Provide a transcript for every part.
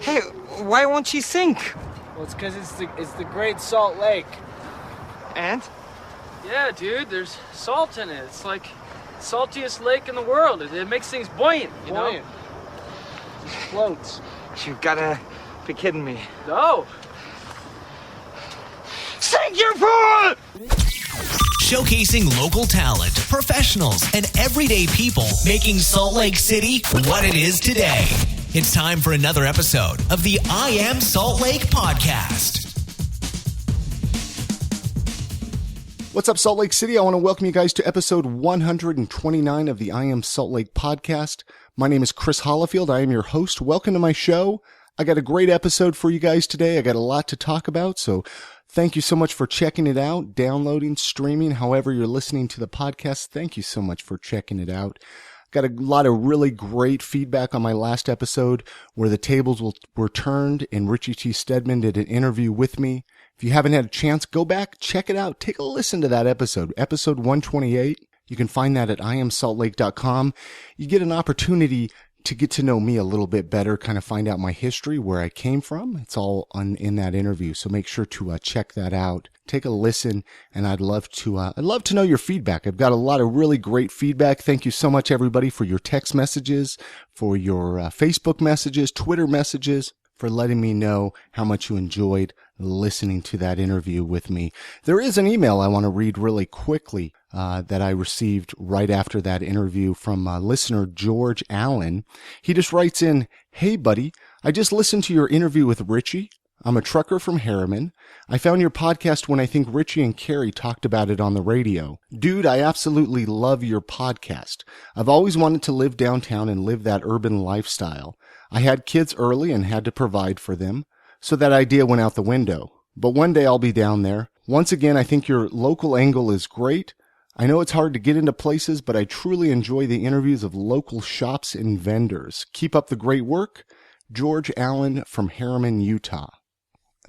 Hey, why won't she sink? Well, it's because it's the Great Salt Lake. And? Yeah, dude, there's salt in it. It's like the saltiest lake in the world. It makes things buoyant, you know? It just floats. You gotta be kidding me. No. Sink your pool! Showcasing local talent, professionals, and everyday people making Salt Lake City what it is today. It's time for another episode of the I Am Salt Lake podcast. What's up, Salt Lake City? I want to welcome you guys to episode 129 of the I Am Salt Lake podcast. My name is Chris Hollifield. I am your host. Welcome to my show. I got a great episode for you guys today. I got a lot to talk about, so thank you so much for checking it out, downloading, streaming, however you're listening to the podcast. Thank you so much for checking it out. Got a lot of really great feedback on my last episode where the tables were turned and Richie T. Stedman did an interview with me. If you haven't had a chance, go back, check it out. Take a listen to that episode 128. You can find that at iamsaltlake.com. You get an opportunity to get to know me a little bit better, kind of find out my history, where I came from. It's all in that interview, so make sure to check that out. Take a listen, and I'd love to know your feedback. I've got a lot of really great feedback. Thank you so much, everybody, for your text messages, for your Facebook messages, Twitter messages, for letting me know how much you enjoyed listening to that interview with me. There is an email I want to read really quickly that I received right after that interview from listener George Allen. He just writes in, "Hey buddy, I just listened to your interview with Richie. I'm a trucker from Harriman. I found your podcast when I think Richie and Carrie talked about it on the radio. Dude, I absolutely love your podcast. I've always wanted to live downtown and live that urban lifestyle. I had kids early and had to provide for them, so that idea went out the window. But one day I'll be down there. Once again, I think your local angle is great. I know it's hard to get into places, but I truly enjoy the interviews of local shops and vendors. Keep up the great work. George Allen from Harriman, Utah."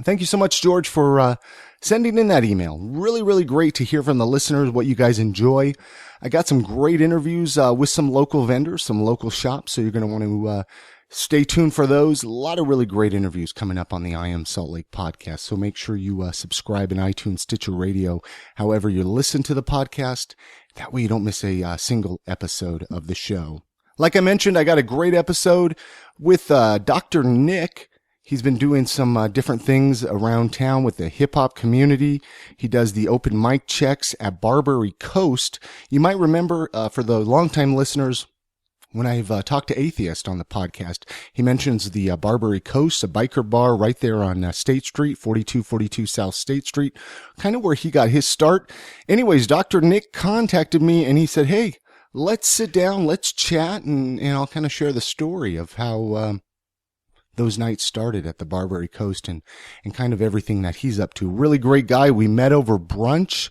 Thank you so much, George, for sending in that email. Really, really great to hear from the listeners what you guys enjoy. I got some great interviews with some local vendors, some local shops, so you're going to want to stay tuned for those. A lot of really great interviews coming up on the I Am Salt Lake podcast, so make sure you subscribe in iTunes, Stitcher Radio, however you listen to the podcast. That way you don't miss a single episode of the show. Like I mentioned, I got a great episode with Dr. Nick. He's been doing some different things around town with the hip-hop community. He does the open mic checks at Barbary Coast. You might remember, for the longtime listeners, when I've talked to Atheist on the podcast, he mentions the Barbary Coast, a biker bar right there on State Street, 4242 South State Street, kind of where he got his start. Anyways, Dr. Nick contacted me and he said, "Hey, let's sit down, let's chat, and I'll kind of share the story of how those nights started at the Barbary Coast and kind of everything that he's up to." Really great guy. We met over brunch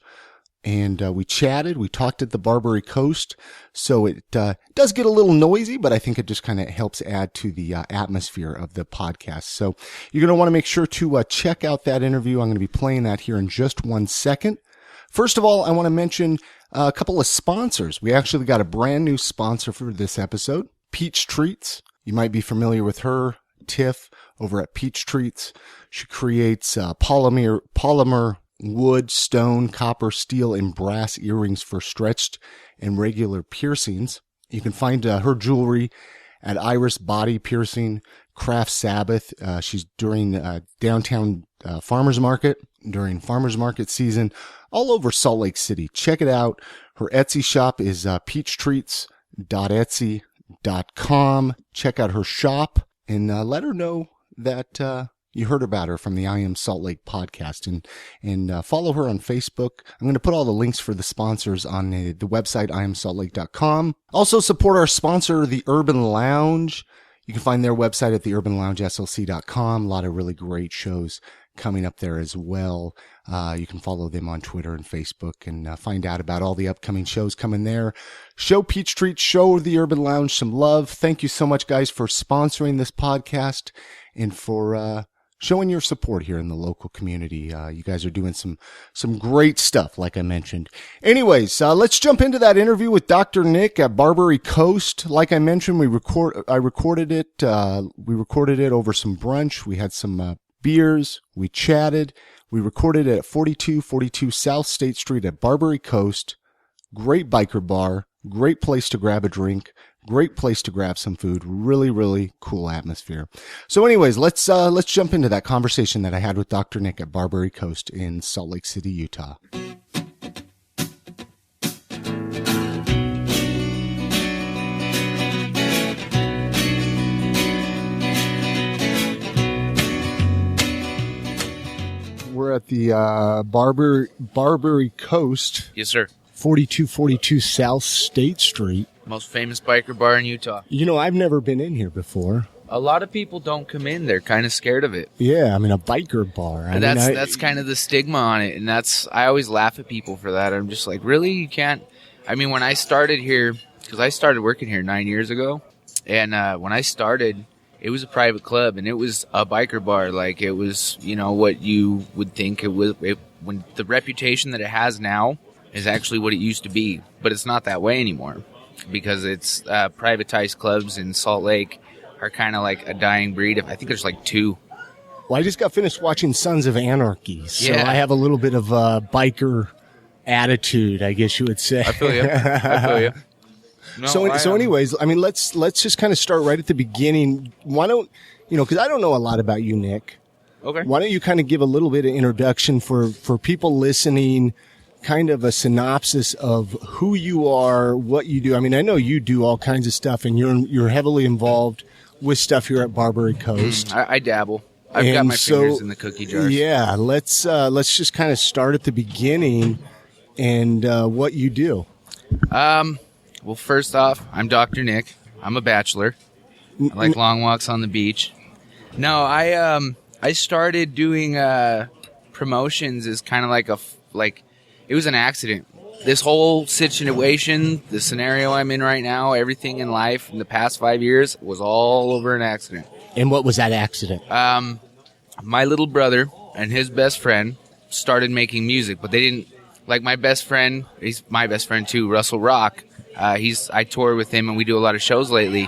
and we chatted. We talked at the Barbary Coast. So it does get a little noisy, but I think it just kind of helps add to the atmosphere of the podcast. So you're going to want to make sure to check out that interview. I'm going to be playing that here in just 1 second. First of all, I want to mention a couple of sponsors. We actually got a brand new sponsor for this episode, Peach Treats. You might be familiar with her, Tiff, over at Peach Treats. She creates polymer wood, stone, copper, steel, and brass earrings for stretched and regular piercings. You can find her jewelry at Iris Body Piercing, Craft Sabbath. She's during downtown farmers market, during farmers market season, all over Salt Lake City. Check it out. Her Etsy shop is peachtreats.etsy.com. Check out her shop. And let her know that you heard about her from the I Am Salt Lake podcast, and follow her on Facebook. I'm going to put all the links for the sponsors on the website, iamsaltlake.com. Also support our sponsor, The Urban Lounge. You can find their website at theurbanloungeslc.com. A lot of really great shows coming up there as well. You can follow them on Twitter and Facebook and find out about all the upcoming shows coming there. Show Peach Treat, show the Urban Lounge some love. Thank you so much, guys, for sponsoring this podcast and for showing your support here in the local community. You guys are doing some great stuff, like I mentioned. Anyways, let's jump into that interview with Dr. Nick at Barbary Coast. Like I mentioned, I recorded it. We recorded it over some brunch. We had some beers. We chatted. We recorded it at 4242 South State Street at Barbary Coast. Great biker bar. Great place to grab a drink. Great place to grab some food. Really, really cool atmosphere. So anyways, let's jump into that conversation that I had with Dr. Nick at Barbary Coast in Salt Lake City, Utah. We're at the Barbary Coast. Yes, sir. 4242 South State Street. Most famous biker bar in Utah. You know, I've never been in here before. A lot of people don't come in. They're kind of scared of it. Yeah, I mean, a biker bar. That's kind of the stigma on it, and I always laugh at people for that. I'm just like, really? You can't? I mean, when I started here, because I started working here 9 years ago, and when I started, it was a private club, and it was a biker bar. Like, it was, what you would think it was. When the reputation that it has now is actually what it used to be, but it's not that way anymore. Because it's privatized clubs in Salt Lake are kind of like a dying breed. I think there's like 2. Well, I just got finished watching Sons of Anarchy, so yeah. I have a little bit of a biker attitude, I guess you would say. I feel you. No, so anyways, I mean, let's just kind of start right at the beginning. Why don't, because I don't know a lot about you, Nick. Okay. Why don't you kind of give a little bit of introduction for people listening, kind of a synopsis of who you are, what you do. I mean, I know you do all kinds of stuff, and you're heavily involved with stuff here at Barbary Coast. I dabble. I've got my fingers in the cookie jars. Yeah, let's just kind of start at the beginning and what you do. Well, first off, I'm Dr. Nick. I'm a bachelor. I like long walks on the beach. No, I started doing promotions as kind of like it was an accident. This whole situation, the scenario I'm in right now, everything in life in the past 5 years was all over an accident. And what was that accident? My little brother and his best friend started making music, but they didn't, like my best friend, he's my best friend too, Russell Rock. I tour with him and we do a lot of shows lately.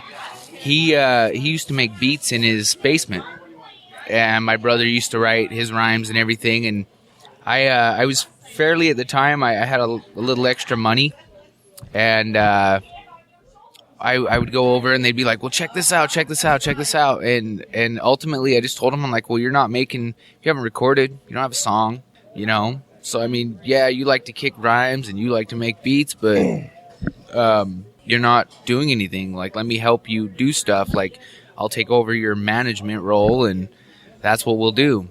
He used to make beats in his basement. And my brother used to write his rhymes and everything. And I was fairly, at the time, I had a little extra money, and I would go over and they'd be like, well, check this out. And ultimately I just told them, I'm like, well, you haven't recorded, you don't have a song, So, I mean, yeah, you like to kick rhymes and you like to make beats, but you're not doing anything. Like, let me help you do stuff. Like, I'll take over your management role and that's what we'll do.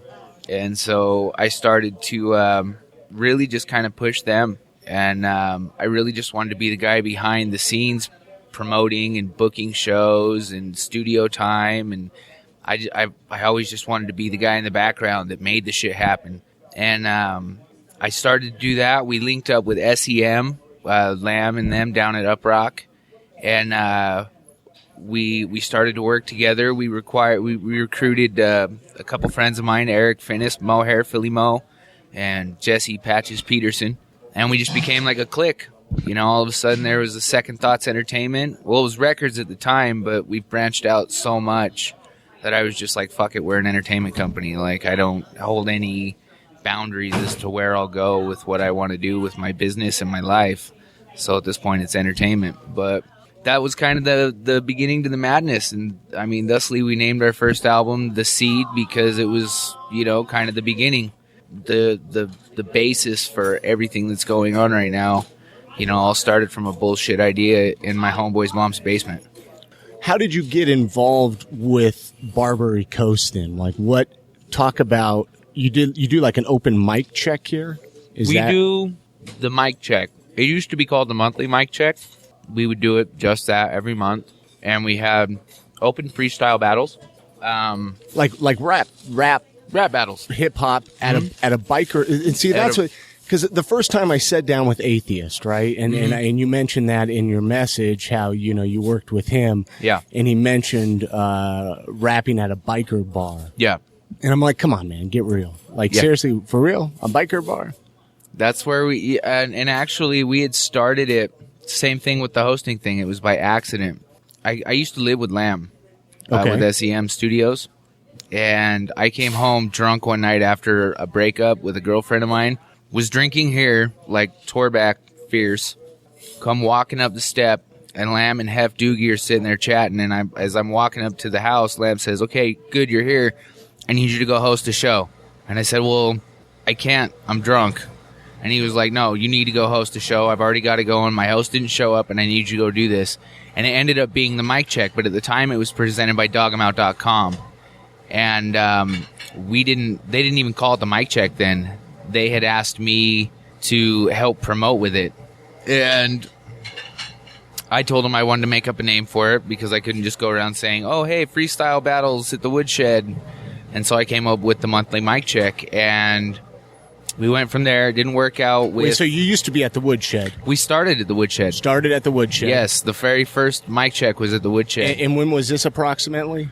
And so I started to really just kind of push them, and I really just wanted to be the guy behind the scenes promoting and booking shows and studio time, and I always just wanted to be the guy in the background that made the shit happen. And I started to do that. We linked up with SEM, Lamb and them down at Uprock, and we started to work together. We recruited a couple friends of mine, Eric Finnis, Mohair, Philly Mo, and Jesse Patches Peterson, and we just became like a clique. All of a sudden there was a Second Thoughts Entertainment. Well, it was records at the time, but we branched out so much that I was just like, fuck it, we're an entertainment company. Like, I don't hold any boundaries as to where I'll go with what I want to do with my business and my life. So at this point it's entertainment. But that was kind of the beginning to the madness. And I mean, thusly we named our first album The Seed, because it was, kind of the beginning. The basis for everything that's going on right now, all started from a bullshit idea in my homeboy's mom's basement. How did you get involved with Barbary Coast then? Like, talk about, you do like an open mic check here? We do the mic check. It used to be called the monthly mic check. We would do it just that every month. And we had open freestyle battles. Like rap battles, hip hop at a biker, and see, that's what, because the first time I sat down with Atheist, right, and you mentioned that in your message, how you worked with him, yeah, and he mentioned rapping at a biker bar, yeah, And I'm like, come on, man, get real. Like, seriously, for real? A biker bar? That's where we, and actually we had started it, same thing with the hosting thing. It was by accident. I used to live with Lamb, with SEM Studios. And I came home drunk one night after a breakup with a girlfriend of mine. Was drinking here, like tore back fierce. Come walking up the step, and Lamb and Hef Doogie are sitting there chatting. And as I'm walking up to the house, Lamb says, "Okay, good, you're here. I need you to go host a show." And I said, "Well, I can't. I'm drunk." And he was like, "No, you need to go host a show. I've already got to go, and my host didn't show up, and I need you to go do this." And it ended up being the mic check, but at the time it was presented by dogemout.com. And they didn't even call it the mic check then. They had asked me to help promote with it. And I told them I wanted to make up a name for it because I couldn't just go around saying, "Oh, hey, freestyle battles at the Woodshed." And so I came up with the monthly mic check, and we went from there. It didn't work out. Wait, so you used to be at the Woodshed? We started at the Woodshed. Started at the Woodshed? Yes, the very first mic check was at the Woodshed. And when was this approximately?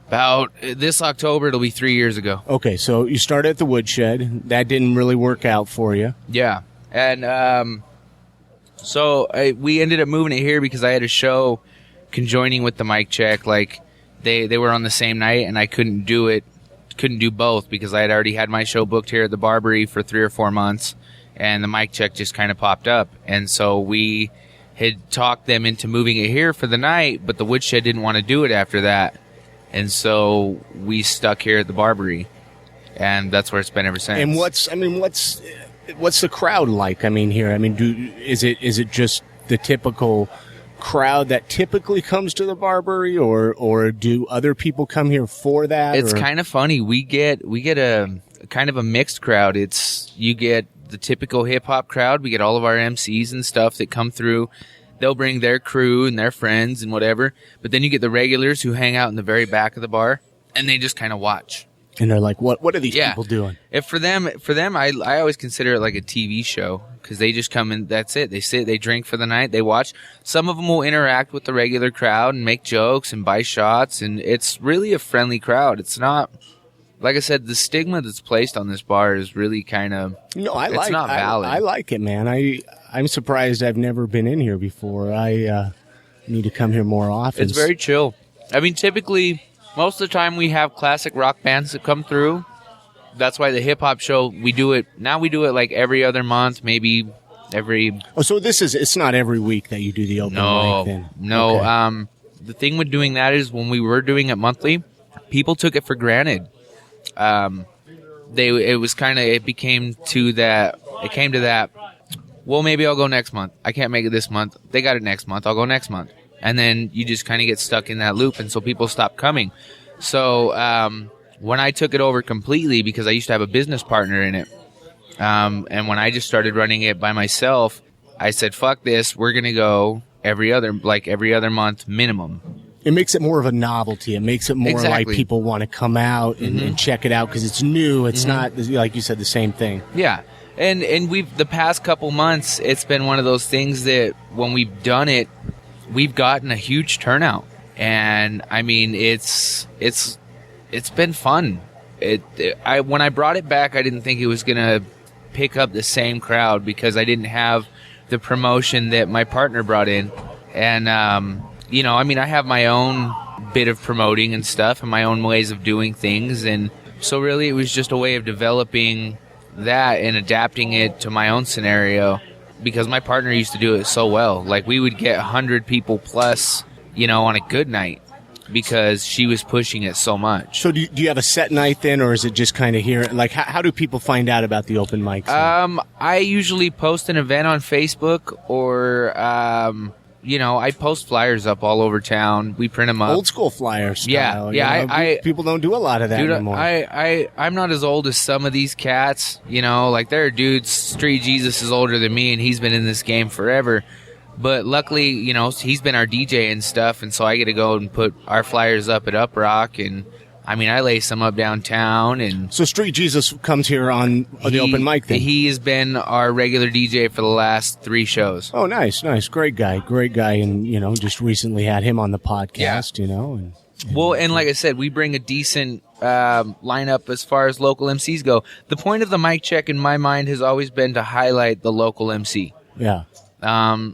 About this October, it'll be 3 years ago. Okay, so you started at the Woodshed. That didn't really work out for you. Yeah. And so we ended up moving it here because I had a show conjoining with the mic check. Like, they were on the same night, and I couldn't do both because I had already had my show booked here at the Barbary for 3 or 4 months, and the mic check just kind of popped up. And so we had talked them into moving it here for the night, but the Woodshed didn't want to do it after that. And so we stuck here at the Barbary, and that's where it's been ever since. And what's the crowd like? I mean, here, I mean, is it just the typical crowd that typically comes to the Barbary, or do other people come here for that? It's kind of funny. We get a kind of a mixed crowd. You get the typical hip hop crowd. We get all of our MCs and stuff that come through. They'll bring their crew and their friends and whatever. But then you get the regulars who hang out in the very back of the bar, and they just kind of watch. And they're like, what are these people doing? If for them, I always consider it like a TV show because they just come in. That's it. They sit, they drink for the night, they watch. Some of them will interact with the regular crowd and make jokes and buy shots, and it's really a friendly crowd. It's not, like I said, the stigma that's placed on this bar is really kind of it's not valid. I like it, man. I'm surprised I've never been in here before. I need to come here more often. It's very chill. I mean, typically, most of the time we have classic rock bands that come through. That's why the hip-hop show, we do it like every other month, maybe every... Oh, so it's not every week that you do the open mic then? No. Okay. The thing with doing that is when we were doing it monthly, people took it for granted. It came to that, well, maybe I'll go next month. I can't make it this month. They got it next month. I'll go next month. And then you just kind of get stuck in that loop, and so people stop coming. So when I took it over completely, because I used to have a business partner in it, and when I just started running it by myself, I said, fuck this. We're going to go every other month minimum. It makes it more of a novelty. It makes it more like people want to come out and check it out because it's new. It's not, like you said, the same thing. Yeah. And the past couple months, it's been one of those things that when we've done it, we've gotten a huge turnout. And I mean, it's been fun. When I brought it back, I didn't think it was going to pick up the same crowd because I didn't have the promotion that my partner brought in. And, I mean, I have my own bit of promoting and stuff and my own ways of doing things. And so really it was just a way of developing that and adapting it to my own scenario because my partner used to do it so well. Like we would get 100 people plus, on a good night because she was pushing it so much. So do you have a set night then, or is it just kind of here? Like how do people find out about the open mics? I usually post an event on Facebook or, I post flyers up all over town. We print them up. Old school flyer style. Yeah. People don't do a lot of that anymore. I'm not as old as some of these cats. Like there are dudes. Street Jesus is older than me, and he's been in this game forever. But luckily, he's been our DJ and stuff, and so I get to go and put our flyers up at Up Rock, and I mean, I lace them up downtown. And so Street Jesus comes here on the open mic then? He has been our regular DJ for the last 3 shows. Oh, nice. Great guy. And, just recently had him on the podcast, and Well, and like I said, we bring a decent lineup as far as local MCs go. The point of the mic check in my mind has always been to highlight the local MC. Yeah.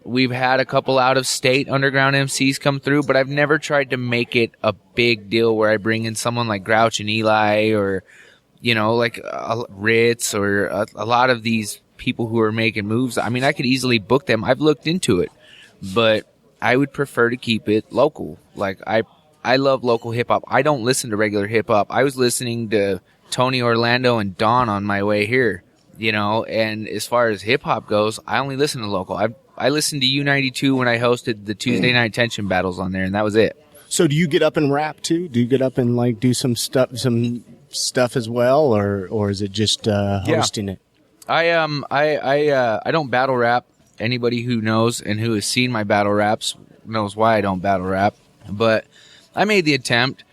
We've had a couple out-of-state underground MCs come through, but I've never tried to make it a big deal where I bring in someone like Grouch and Eli or, like Ritz or a lot of these people who are making moves. I mean, I could easily book them. I've looked into it, but I would prefer to keep it local. Like, I love local hip-hop. I don't listen to regular hip-hop. I was listening to Tony Orlando and Dawn on my way here. And as far as hip-hop goes, I only listen to local. I listened to U92 when I hosted the Tuesday Night Tension battles on there, and that was it. So do you get up and rap, too? Do you get up and, do some stuff as well, or is it just hosting it? I don't battle rap. Anybody who knows and who has seen my battle raps knows why I don't battle rap. But I made the attempt.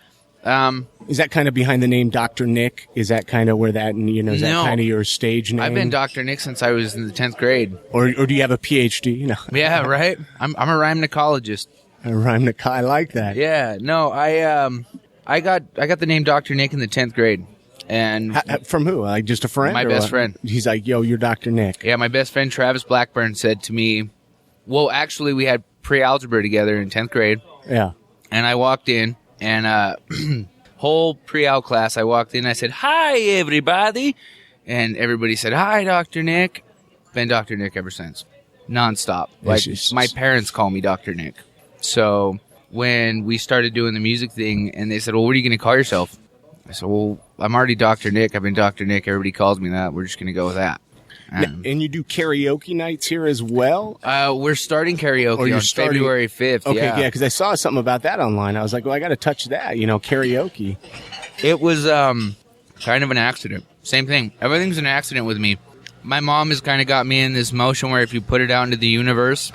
Is that kind of behind the name Dr. Nick? Is that kind of where that, is that kind of your stage name? I've been Dr. Nick since I was in the 10th grade. Or do you have a PhD, Yeah, right? I'm a rhymnologist. I like that. Yeah, no, I got the name Dr. Nick in the 10th grade. And from who? Like just a friend? My best friend. He's like, yo, you're Dr. Nick. Yeah, my best friend Travis Blackburn said to me, well, actually, we had pre-algebra together in 10th grade. Yeah. And I walked in, and whole pre-al class, I walked in, I said, hi, everybody. And everybody said, hi, Dr. Nick. Been Dr. Nick ever since. Nonstop. Like, my parents call me Dr. Nick. So when we started doing the music thing, and they said, well, what are you going to call yourself? I said, well, I'm already Dr. Nick. I've been Dr. Nick. Everybody calls me that. We're just going to go with that. And you do karaoke nights here as well? We're starting karaoke on February 5th. Okay, yeah, because I saw something about that online. I was like, well, I got to touch that, karaoke. It was kind of an accident. Same thing. Everything's an accident with me. My mom has kind of got me in this motion where if you put it out into the universe,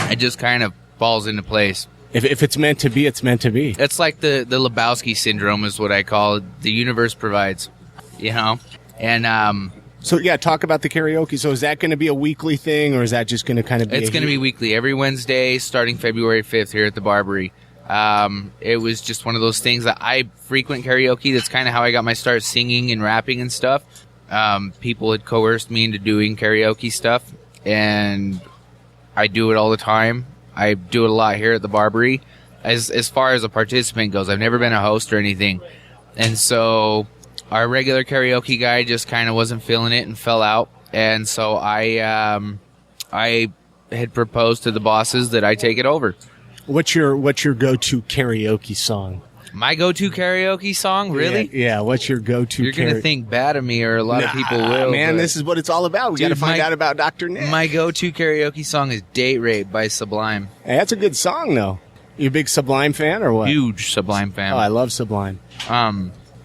it just kind of falls into place. If it's meant to be, it's meant to be. It's like the Lebowski syndrome is what I call it. The universe provides, And so, yeah, talk about the karaoke. So is that going to be a weekly thing, or is that just going to kind of be It's going to be weekly. Every Wednesday starting February 5th here at the Barbary. It was just one of those things that I frequent karaoke. That's kind of how I got my start singing and rapping and stuff. People had coerced me into doing karaoke stuff, and I do it all the time. I do it a lot here at the Barbary. As far as a participant goes, I've never been a host or anything. And so our regular karaoke guy just kind of wasn't feeling it and fell out. And so I had proposed to the bosses that I take it over. What's your go-to karaoke song? My go-to karaoke song? Really? Yeah, what's your go-to You're going to think bad of me, or a lot of people will. Man, this is what it's all about. We got to find out about Dr. Nick. My go-to karaoke song is Date Rape by Sublime. Hey, that's a good song, though. You a big Sublime fan or what? Huge Sublime fan. Oh, I love Sublime.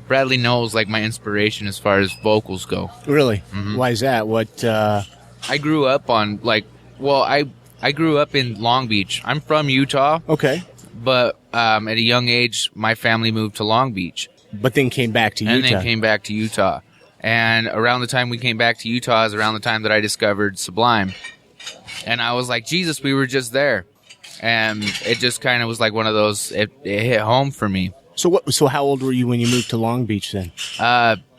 Bradley Knowles like my inspiration as far as vocals go. Really? Mm-hmm. Why is that? What? I grew up on, I grew up in Long Beach. I'm from Utah. Okay. But at a young age, my family moved to Long Beach. But then came back to Utah. And then came back to Utah. And around the time we came back to Utah is around the time that I discovered Sublime. And I was like, Jesus, we were just there. And it just kind of was like one of those, it hit home for me. So how old were you when you moved to Long Beach then?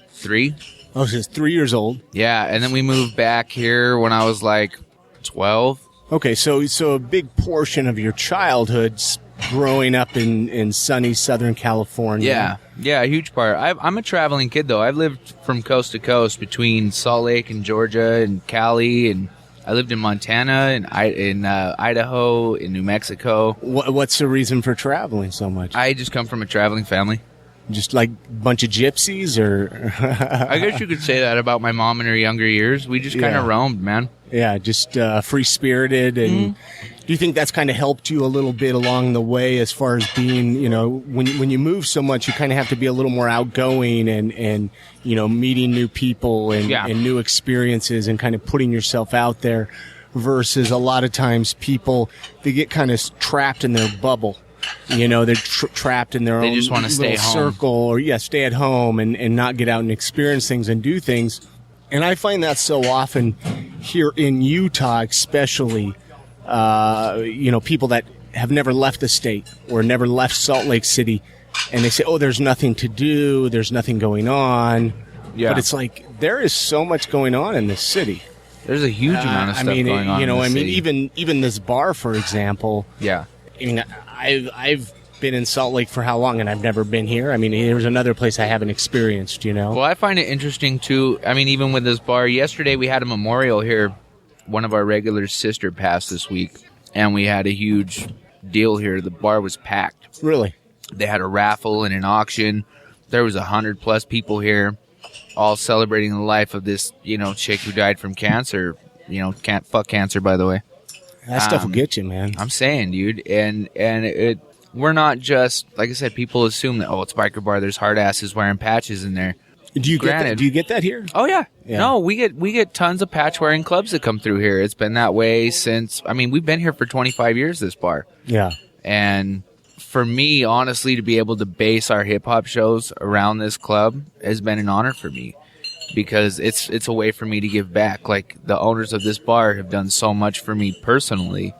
3. Oh, so 3 years old. Yeah, and then we moved back here when I was like 12. Okay, so a big portion of your childhood growing up in sunny Southern California. Yeah, a huge part. I'm a traveling kid, though. I've lived from coast to coast between Salt Lake and Georgia and Cali, and I lived in Montana and in Idaho, in New Mexico. What's the reason for traveling so much? I just come from a traveling family. Just like a bunch of gypsies, or? I guess you could say that about my mom in her younger years. We just kind of roamed, man. Yeah, just free-spirited. And do you think that's kind of helped you a little bit along the way as far as being, when you move so much, you kind of have to be a little more outgoing and meeting new people and new experiences and kind of putting yourself out there versus a lot of times people, they get kind of trapped in their bubble. They're trapped in their own just want to stay home. Circle or, stay at home and not get out and experience things and do things. And I find that so often here in Utah, especially, people that have never left the state or never left Salt Lake City, and they say, "Oh, there's nothing to do. There's nothing going on." Yeah. But it's like there is so much going on in this city. There's a huge amount of stuff going on. Even this bar, for example. Yeah. I mean, I've been in Salt Lake for how long, and I've never been here. I mean, there's another place I haven't experienced. Well, I find it interesting too. I mean, even with this bar, yesterday we had a memorial here. One of our regulars' sister passed this week, and we had a huge deal here. The bar was packed. Really? They had a raffle and an auction. There was 100+ people here, all celebrating the life of this, chick who died from cancer. Can't fuck cancer, by the way. That stuff will get you, man. I'm saying, dude, and we're not just, like I said, people assume that, it's biker bar. There's hard asses wearing patches in there. Do you get that? Do you get that here? Oh yeah. No, we get tons of patch wearing clubs that come through here. It's been that way since. I mean, we've been here for 25 years. This bar. Yeah. And for me, honestly, to be able to base our hip hop shows around this club has been an honor for me, because it's a way for me to give back. Like, the owners of this bar have done so much for me personally,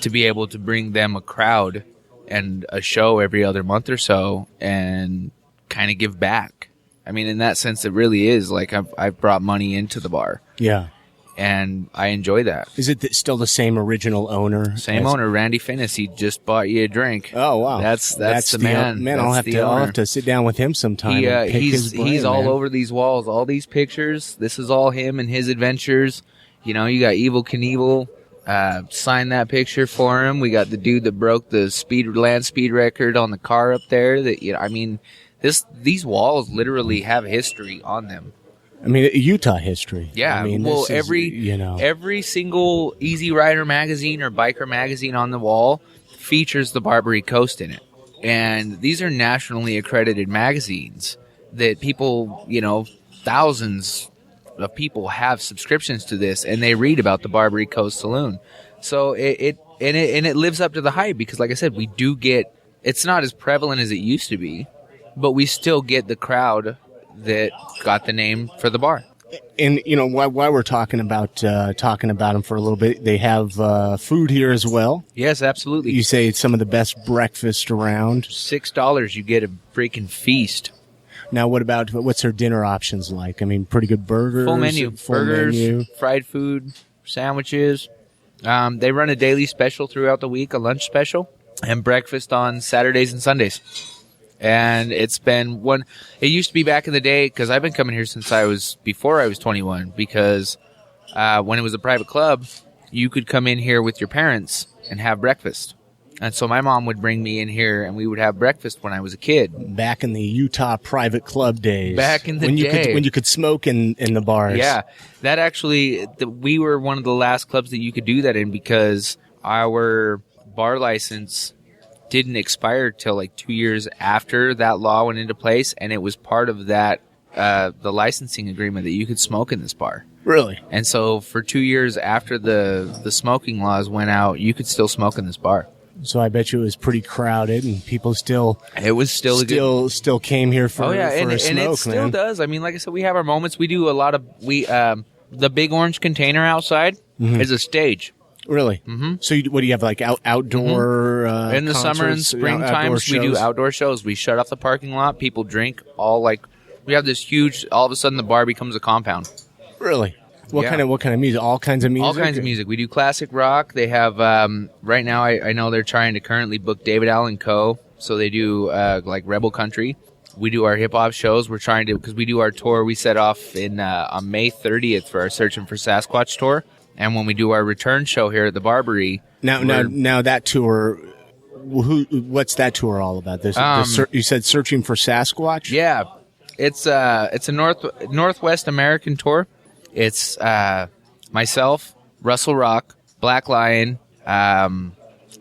to be able to bring them a crowd and a show every other month or so and kind of give back. I mean, in that sense, it really is. Like, I've brought money into the bar. Yeah. And I enjoy that. Is it still the same original owner? Same owner, Randy Finnis. He just bought you a drink. Oh, wow. That's the man. Man, I'll have to sit down with him sometime. He's all over these walls, all these pictures. This is all him and his adventures. You got Evel Knievel. Sign that picture for him. We got the dude that broke the land speed record on the car up there. These walls literally have history on them. I mean, Utah history. Yeah. I mean, every single Easy Rider magazine or biker magazine on the wall features the Barbary Coast in it. And these are nationally accredited magazines that people, thousands of people have subscriptions to this, and they read about the Barbary Coast Saloon. So it lives up to the hype, because, like I said, we do get, it's not as prevalent as it used to be, but we still get the crowd that got the name for the bar. And while we're talking about them for a little bit, they have food here as well. Yes, absolutely. You say it's some of the best breakfast around. $6, you get a freaking feast. Now, what's their dinner options like? I mean, pretty good burgers. Full menu. Fried food, sandwiches. They run a daily special throughout the week, a lunch special, and breakfast on Saturdays and Sundays. And it's been it used to be back in the day, because I've been coming here since before I was 21, because when it was a private club, you could come in here with your parents and have breakfast. And so my mom would bring me in here, and we would have breakfast when I was a kid. Back in the Utah private club days. Back in the day. When you could smoke in the bars. Yeah. That actually, we were one of the last clubs that you could do that in, because our bar license didn't expire till like 2 years after that law went into place, and it was part of that the licensing agreement that you could smoke in this bar. Really? And so for 2 years after the smoking laws went out, you could still smoke in this bar. So I bet you it was pretty crowded, and people still came here for a smoke, and it still does. I mean, like I said, we have our moments. We do a lot of the big orange container outside is a stage. Really? Mm-hmm. So what do you have, like outdoor in the summer and spring times, we do outdoor shows. We shut off the parking lot. People drink. We have this huge, all of a sudden the bar becomes a compound. Really? What kind of music? All kinds of music? All kinds of music. We do classic rock. They have, right now, I know they're trying to currently book David Allen Co. So they do, like Rebel Country. We do our hip-hop shows. We're trying to, because we do our tour, we set off on May 30th for our Searching for Sasquatch tour. And when we do our return show here at the Barbary. Now that tour, what's that tour all about? You said Searching for Sasquatch? Yeah. It's a Northwest American tour. It's myself, Russell Rock, Black Lion,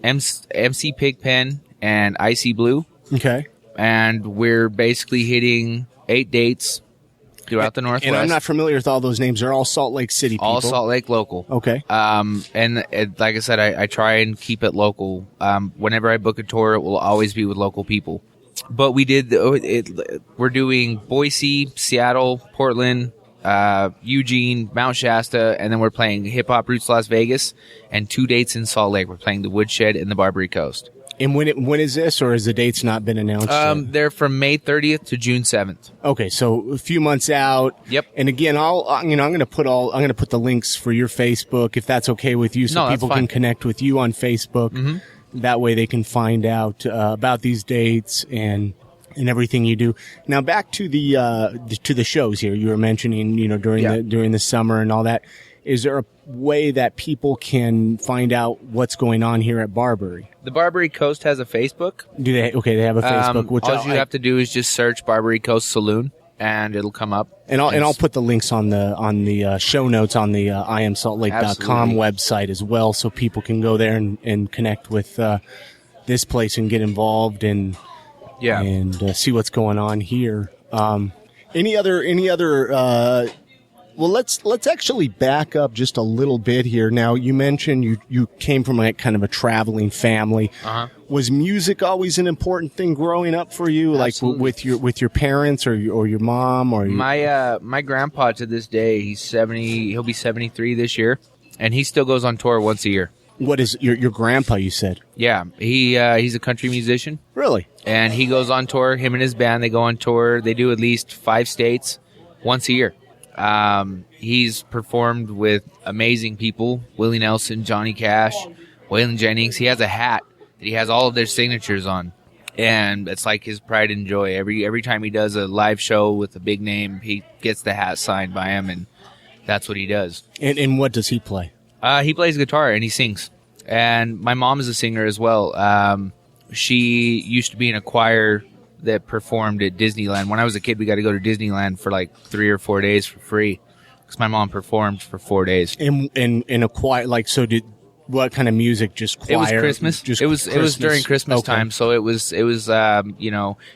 MC Pigpen, and Icy Blue. Okay. And we're basically hitting 8 dates throughout the Northwest. And I'm not familiar with all those names. They're all Salt Lake City people. All Salt Lake local. Okay. And like I said, I try and keep it local. Whenever I book a tour, it will always be with local people. But we're doing Boise, Seattle, Portland, Eugene, Mount Shasta, and then we're playing Hip Hop Roots Las Vegas, and 2 dates in Salt Lake. We're playing the Woodshed and the Barbary Coast. And when is this, or has the dates not been announced yet? They're from May 30th to June 7th. Okay, so a few months out. Yep. And again, I'm going to put the links for your Facebook, if that's okay with you, so people can connect with you on Facebook. Mm-hmm. That way they can find out about these dates and everything you do. Now back to the shows here. You were mentioning, during the summer and all that. Is there a way that people can find out what's going on here at Barbary? The Barbary Coast has a Facebook. Do they? Okay, they have a Facebook. Which all you have to do is just search Barbary Coast Saloon, and it'll come up. And I'll put the links on the show notes on the IamSaltLake.com website as well, so people can go there and connect with this place and get involved and see what's going on here. Any other well, let's actually back up just a little bit here. Now, you mentioned you came from kind of a traveling family. Uh-huh. Was music always an important thing growing up for you? Absolutely. Like with your parents or your mom or my grandpa to this day, he's 70, he'll be 73 this year, and he still goes on tour once a year. What is your grandpa, you said? Yeah, he's a country musician. Really? And he goes on tour, him and his band, they go on tour. They do at least 5 states once a year. He's performed with amazing people, Willie Nelson, Johnny Cash, Waylon Jennings. He has a hat that he has all of their signatures on, and it's like his pride and joy. Every time he does a live show with a big name, he gets the hat signed by him, and that's what he does. And what does he play? He plays guitar and he sings. And my mom is a singer as well. She used to be in a choir that performed at Disneyland. When I was a kid, we got to go to Disneyland for like 3 or 4 days for free because my mom performed for 4 days. In a choir, what kind of music? Just choir? It was Christmas. It was during Christmas time. So it was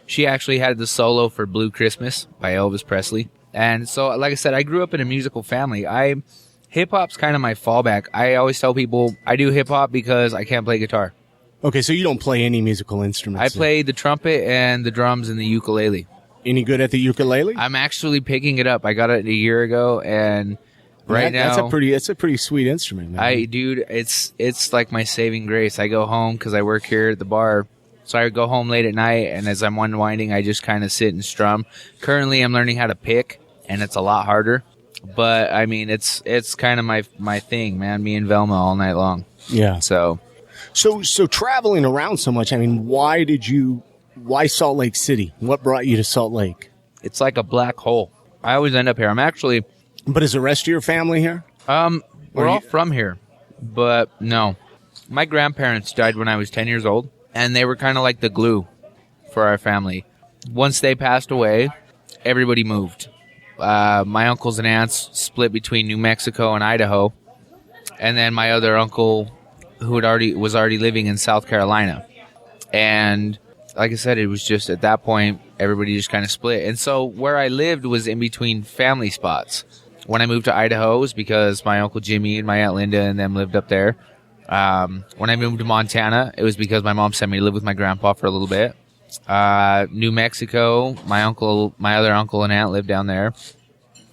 she actually had the solo for Blue Christmas by Elvis Presley. And so, like I said, I grew up in a musical family. Hip hop's kind of my fallback. I always tell people I do hip hop because I can't play guitar. Okay, so you don't play any musical instruments? I play the trumpet and the drums and the ukulele. Any good at the ukulele? I'm actually picking it up. I got it a year ago, and now that's a pretty sweet instrument, man. It's like my saving grace. I go home because I work here at the bar, so I go home late at night, and as I'm unwinding, I just kind of sit and strum. Currently, I'm learning how to pick, and it's a lot harder. But I mean, it's kind of my thing, man. Me and Velma all night long. Yeah. So traveling around so much, I mean, why why Salt Lake City? What brought you to Salt Lake? It's like a black hole. I always end up here. But is the rest of your family here? We're all from here, but no. My grandparents died when I was 10 years old, and they were kind of like the glue for our family. Once they passed away, everybody moved. My uncles and aunts split between New Mexico and Idaho, and then my other uncle who was already living in South Carolina. And like I said, it was just at that point, everybody just kind of split. And so where I lived was in between family spots. When I moved to Idaho, it was because my Uncle Jimmy and my Aunt Linda and them lived up there. When I moved to Montana, it was because my mom sent me to live with my grandpa for a little bit. New Mexico, my other uncle and aunt lived down there.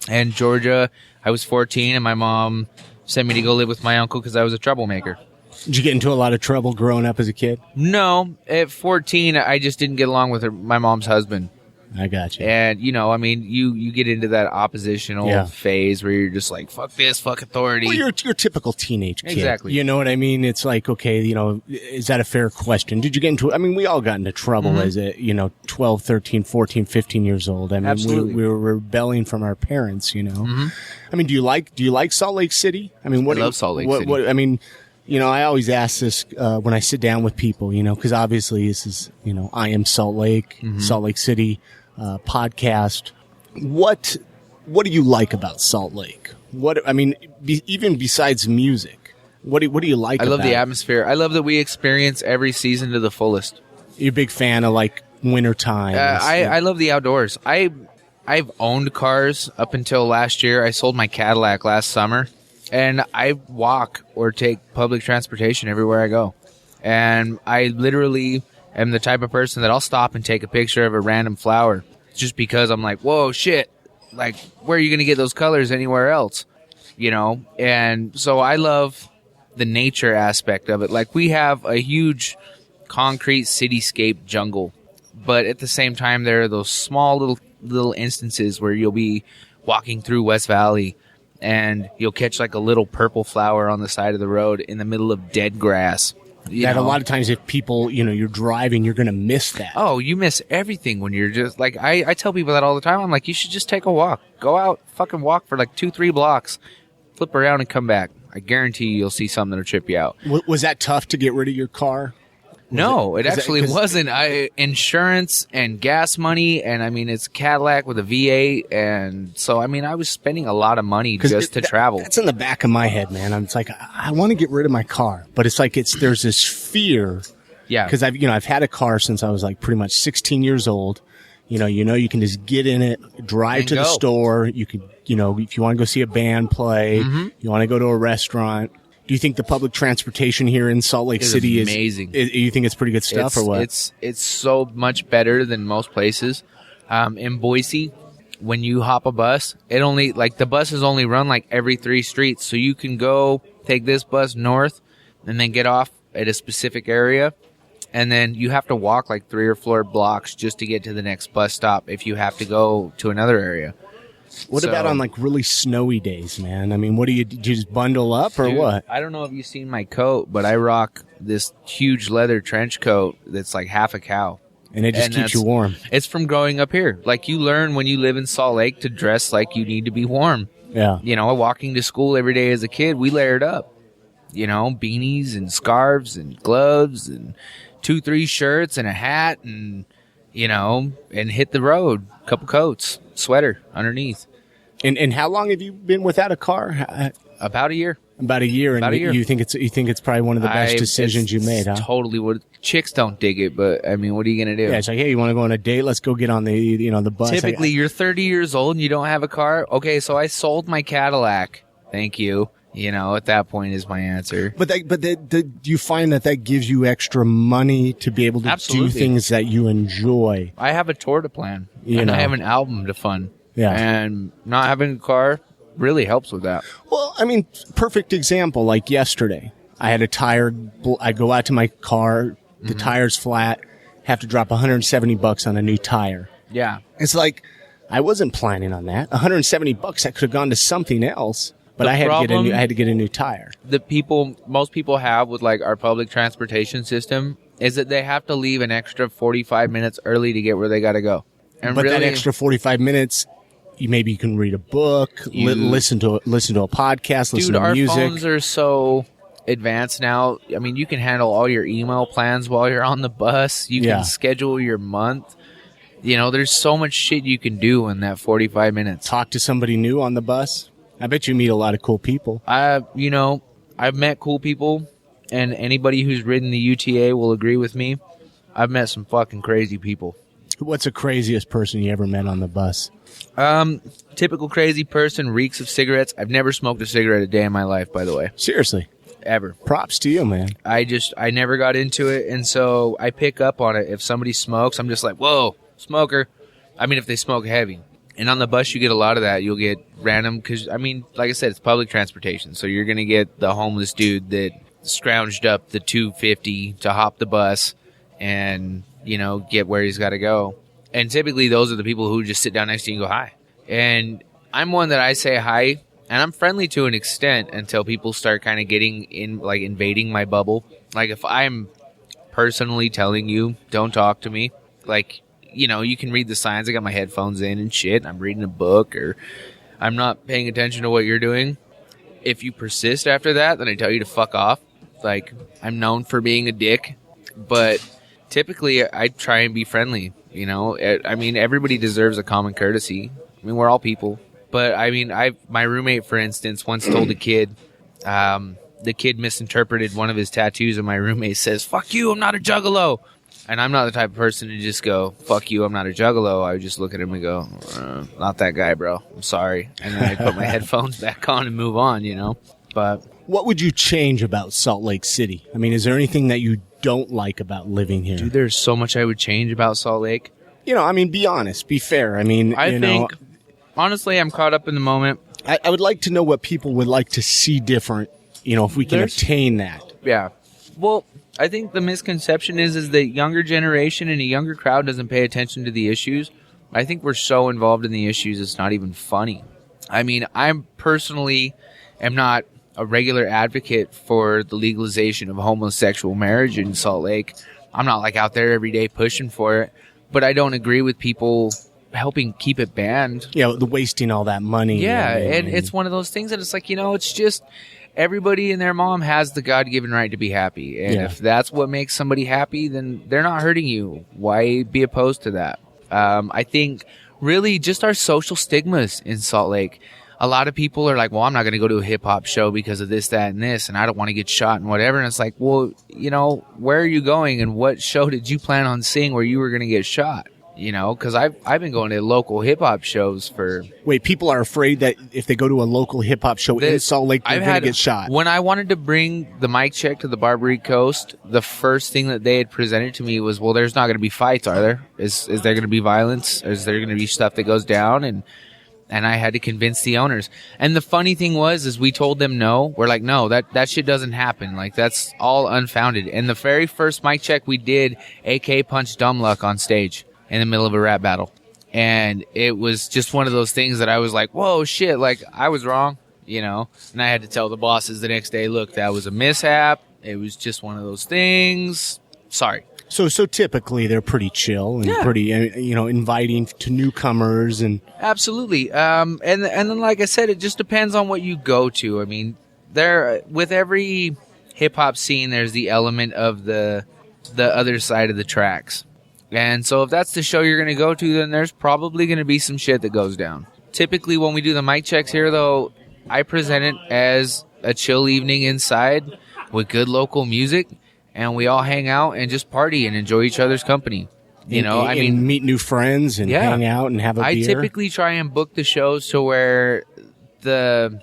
And Georgia, I was 14 and my mom sent me to go live with my uncle because I was a troublemaker. Did you get into a lot of trouble growing up as a kid? No. At 14, I just didn't get along with my mom's husband. I got you. And, you get into that oppositional phase where you're just like, fuck this, fuck authority. Well, you're a typical teenage kid. Exactly. You know what I mean? It's like, okay, is that a fair question? Did you get into, we all got into trouble as 12, 13, 14, 15 years old. I mean, absolutely. We were rebelling from our parents, Mm-hmm. I mean, do you like Salt Lake City? I mean, I love Salt Lake City. I always ask this when I sit down with people, because obviously this is, I Am Salt Lake, Salt Lake City podcast. What do you like about Salt Lake? Even besides music, what do you like? I love the atmosphere. I love that we experience every season to the fullest. You're a big fan of winter time. I love the outdoors. I've owned cars up until last year. I sold my Cadillac last summer. And I walk or take public transportation everywhere I go. And I literally am the type of person that I'll stop and take a picture of a random flower just because I'm like, whoa, shit, like, where are you going to get those colors anywhere else? You know? And so I love the nature aspect of it. Like, we have a huge concrete cityscape jungle, but at the same time, there are those small little instances where you'll be walking through West Valley and you'll catch like a little purple flower on the side of the road in the middle of dead grass. A lot of times if people, you're driving, you're going to miss that. Oh, you miss everything when you're just like, I tell people that all the time. I'm like, you should just take a walk. Go out, fucking walk for like 2-3 blocks, flip around and come back. I guarantee you'll see something that'll trip you out. Was that tough to get rid of your car? No, it actually wasn't. Insurance and gas money, and I mean, it's Cadillac with a V8, and so I mean, I was spending a lot of money just to travel. That's in the back of my head, man. It's like I want to get rid of my car, but it's like there's this fear. Yeah, because I've had a car since I was like pretty much 16 years old. You can just get in it, drive to the store. You can, if you want to go see a band play, you want to go to a restaurant. Do you think the public transportation here in Salt Lake City is amazing? You think it's pretty good stuff, or what? It's so much better than most places. In Boise, when you hop a bus, the buses only run like every 3 streets, so you can go take this bus north and then get off at a specific area, and then you have to walk like 3 or 4 blocks just to get to the next bus stop if you have to go to another area. What about on like really snowy days, man? I mean, do you just bundle up or what? I don't know if you've seen my coat, but I rock this huge leather trench coat that's like half a cow. And it just keeps you warm. It's from growing up here. Like, you learn when you live in Salt Lake to dress like you need to be warm. Yeah. Walking to school every day as a kid, we layered up. Beanies and scarves and gloves and 2-3 shirts and a hat and hit the road. Couple coats, sweater underneath. And how long have you been without a car? About a year. About a year. And you think it's probably one of the best decisions you made, huh? Totally would. Chicks don't dig it, but I mean, what are you gonna do? Yeah, it's like, hey, you want to go on a date? Let's go get on the bus. Typically, you're 30 years old and you don't have a car. Okay, so I sold my Cadillac. Thank you. At that point is my answer. But do you find that gives you extra money to be able to do things that you enjoy? I have a tour to plan, and I have an album to fund. Yeah. And not having a car really helps with that. Well, I mean, perfect example, like yesterday. I had a tire. I go out to my car, the tire's flat, have to drop $170 on a new tire. Yeah. It's like, I wasn't planning on that. $170, that could have gone to something else. But I had to get a new tire. Most people have with like our public transportation system is that they have to leave an extra 45 minutes early to get where they got to go. And but that extra 45 minutes, you can read a book, listen to a podcast, listen to music. Our phones are so advanced now. I mean, you can handle all your email plans while you're on the bus. You can schedule your month. There's so much shit you can do in that 45 minutes. Talk to somebody new on the bus. I bet you meet a lot of cool people. I've met cool people, and anybody who's ridden the UTA will agree with me. I've met some fucking crazy people. What's the craziest person you ever met on the bus? Typical crazy person, reeks of cigarettes. I've never smoked a cigarette a day in my life, by the way. Seriously? Ever. Props to you, man. I never got into it, and so I pick up on it. If somebody smokes, I'm just like, whoa, smoker. I mean, if they smoke heavy. And on the bus, you get a lot of that. You'll get random, because, I mean, like I said, it's public transportation. So you're going to get the homeless dude that scrounged up the $2.50 to hop the bus and, get where he's got to go. And typically, those are the people who just sit down next to you and go, hi. And I'm one that I say hi, and I'm friendly to an extent until people start kind of getting in, like, invading my bubble. Like, if I'm personally telling you, don't talk to me, like, you can read the signs. I got my headphones in and shit. I'm reading a book, or I'm not paying attention to what you're doing. If you persist after that, then I tell you to fuck off. Like, I'm known for being a dick, but typically I try and be friendly. I mean, everybody deserves a common courtesy. I mean, we're all people. But I mean, my roommate, for instance, once told a kid, the kid misinterpreted one of his tattoos, and my roommate says, "Fuck you, I'm not a juggalo." And I'm not the type of person to just go, "Fuck you, I'm not a juggalo." I would just look at him and go, "Not that guy, bro. I'm sorry." And then I put my headphones back on and move on, But what would you change about Salt Lake City? I mean, is there anything that you don't like about living here? Dude, there's so much I would change about Salt Lake. Be honest, be fair. I mean, I think honestly, I'm caught up in the moment. I would like to know what people would like to see different, if we can obtain that. Yeah. Well, I think the misconception is the younger generation and a younger crowd doesn't pay attention to the issues. I think we're so involved in the issues, it's not even funny. I mean, I'm personally am not a regular advocate for the legalization of homosexual marriage in Salt Lake. I'm not like out there every day pushing for it, but I don't agree with people helping keep it banned. Yeah, the wasting all that money. Yeah, and it's one of those things that it's like, it's just everybody and their mom has the God-given right to be happy. And if that's what makes somebody happy, then they're not hurting you. Why be opposed to that? I think really just our social stigmas in Salt Lake. A lot of people are like, well, I'm not going to go to a hip-hop show because of this, that, and this, and I don't want to get shot and whatever. And it's like, well, where are you going and what show did you plan on seeing where you were going to get shot? Because I've been going to local hip-hop shows for... Wait, people are afraid that if they go to a local hip-hop show in Salt Lake, they're going to get shot. When I wanted to bring the mic check to the Barbary Coast, the first thing that they had presented to me was, well, there's not going to be fights, are there? Is there going to be violence? Is there going to be stuff that goes down? And I had to convince the owners. And the funny thing is we told them no. We're like, no, that shit doesn't happen. Like, that's all unfounded. And the very first mic check we did, AK punched Dumb Luck on stage in the middle of a rap battle. And it was just one of those things that I was like, whoa, shit, like, I was wrong, And I had to tell the bosses the next day, look, that was a mishap. It was just one of those things. Sorry. So typically they're pretty chill and pretty, inviting to newcomers and... Absolutely. And then, like I said, it just depends on what you go to. I mean, with every hip-hop scene, there's the element of the other side of the tracks. And so if that's the show you're going to go to, then there's probably going to be some shit that goes down. Typically, when we do the mic checks here, though, I present it as a chill evening inside with good local music, and we all hang out and just party and enjoy each other's company. And meet new friends and hang out and have a beer. I typically try and book the shows to where the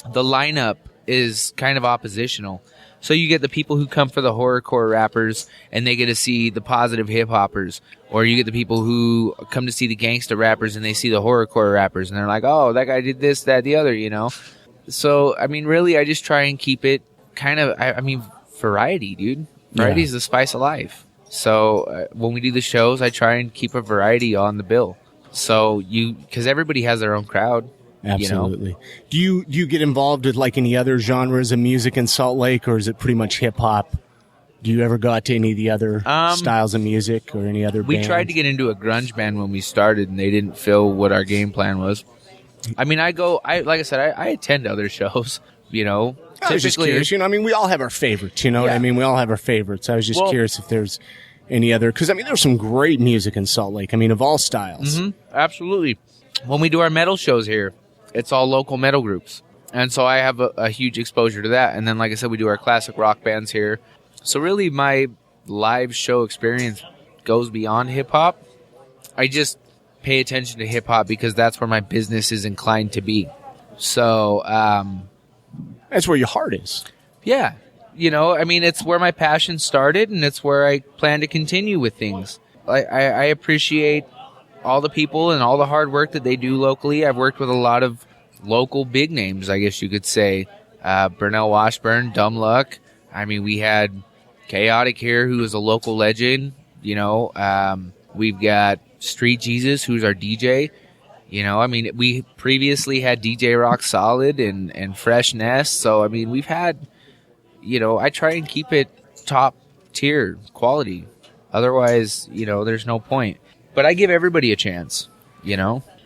lineup is kind of oppositional. So you get the people who come for the horrorcore rappers and they get to see the positive hip hoppers, or you get the people who come to see the gangsta rappers and they see the horrorcore rappers and they're like, oh, that guy did this, that, the other, So, I mean, really, I just try and keep it kind of, variety, dude. Variety is the spice of life. So when we do the shows, I try and keep a variety on the bill. So because everybody has their own crowd. Absolutely. Do you get involved with like any other genres of music in Salt Lake, or is it pretty much hip hop? Do you ever go out to any of the other styles of music or any other bands? We tried to get into a grunge band when we started, and they didn't feel what our game plan was. I mean, like I said, I attend other shows, I was just curious. We all have our favorites, what I mean? We all have our favorites. I was just curious if there's any other, because, there's some great music in Salt Lake, of all styles. Mm-hmm, absolutely. When we do our metal shows here, it's all local metal groups. And so I have a huge exposure to that. And then, like I said, we do our classic rock bands here. So really, my live show experience goes beyond hip-hop. I just pay attention to hip-hop because that's where my business is inclined to be. So, that's where your heart is. Yeah. It's where my passion started, and it's where I plan to continue with things. I appreciate all the people and all the hard work that they do locally. I've worked with a lot of local big names, I guess you could say. Burnell Washburn, Dumb Luck. We had Chaotic here, who is a local legend. We've got Street Jesus, who's our DJ. We previously had DJ Rock Solid and Fresh Nest. So, we've had, I try and keep it top tier quality. Otherwise, there's no point. But I give everybody a chance,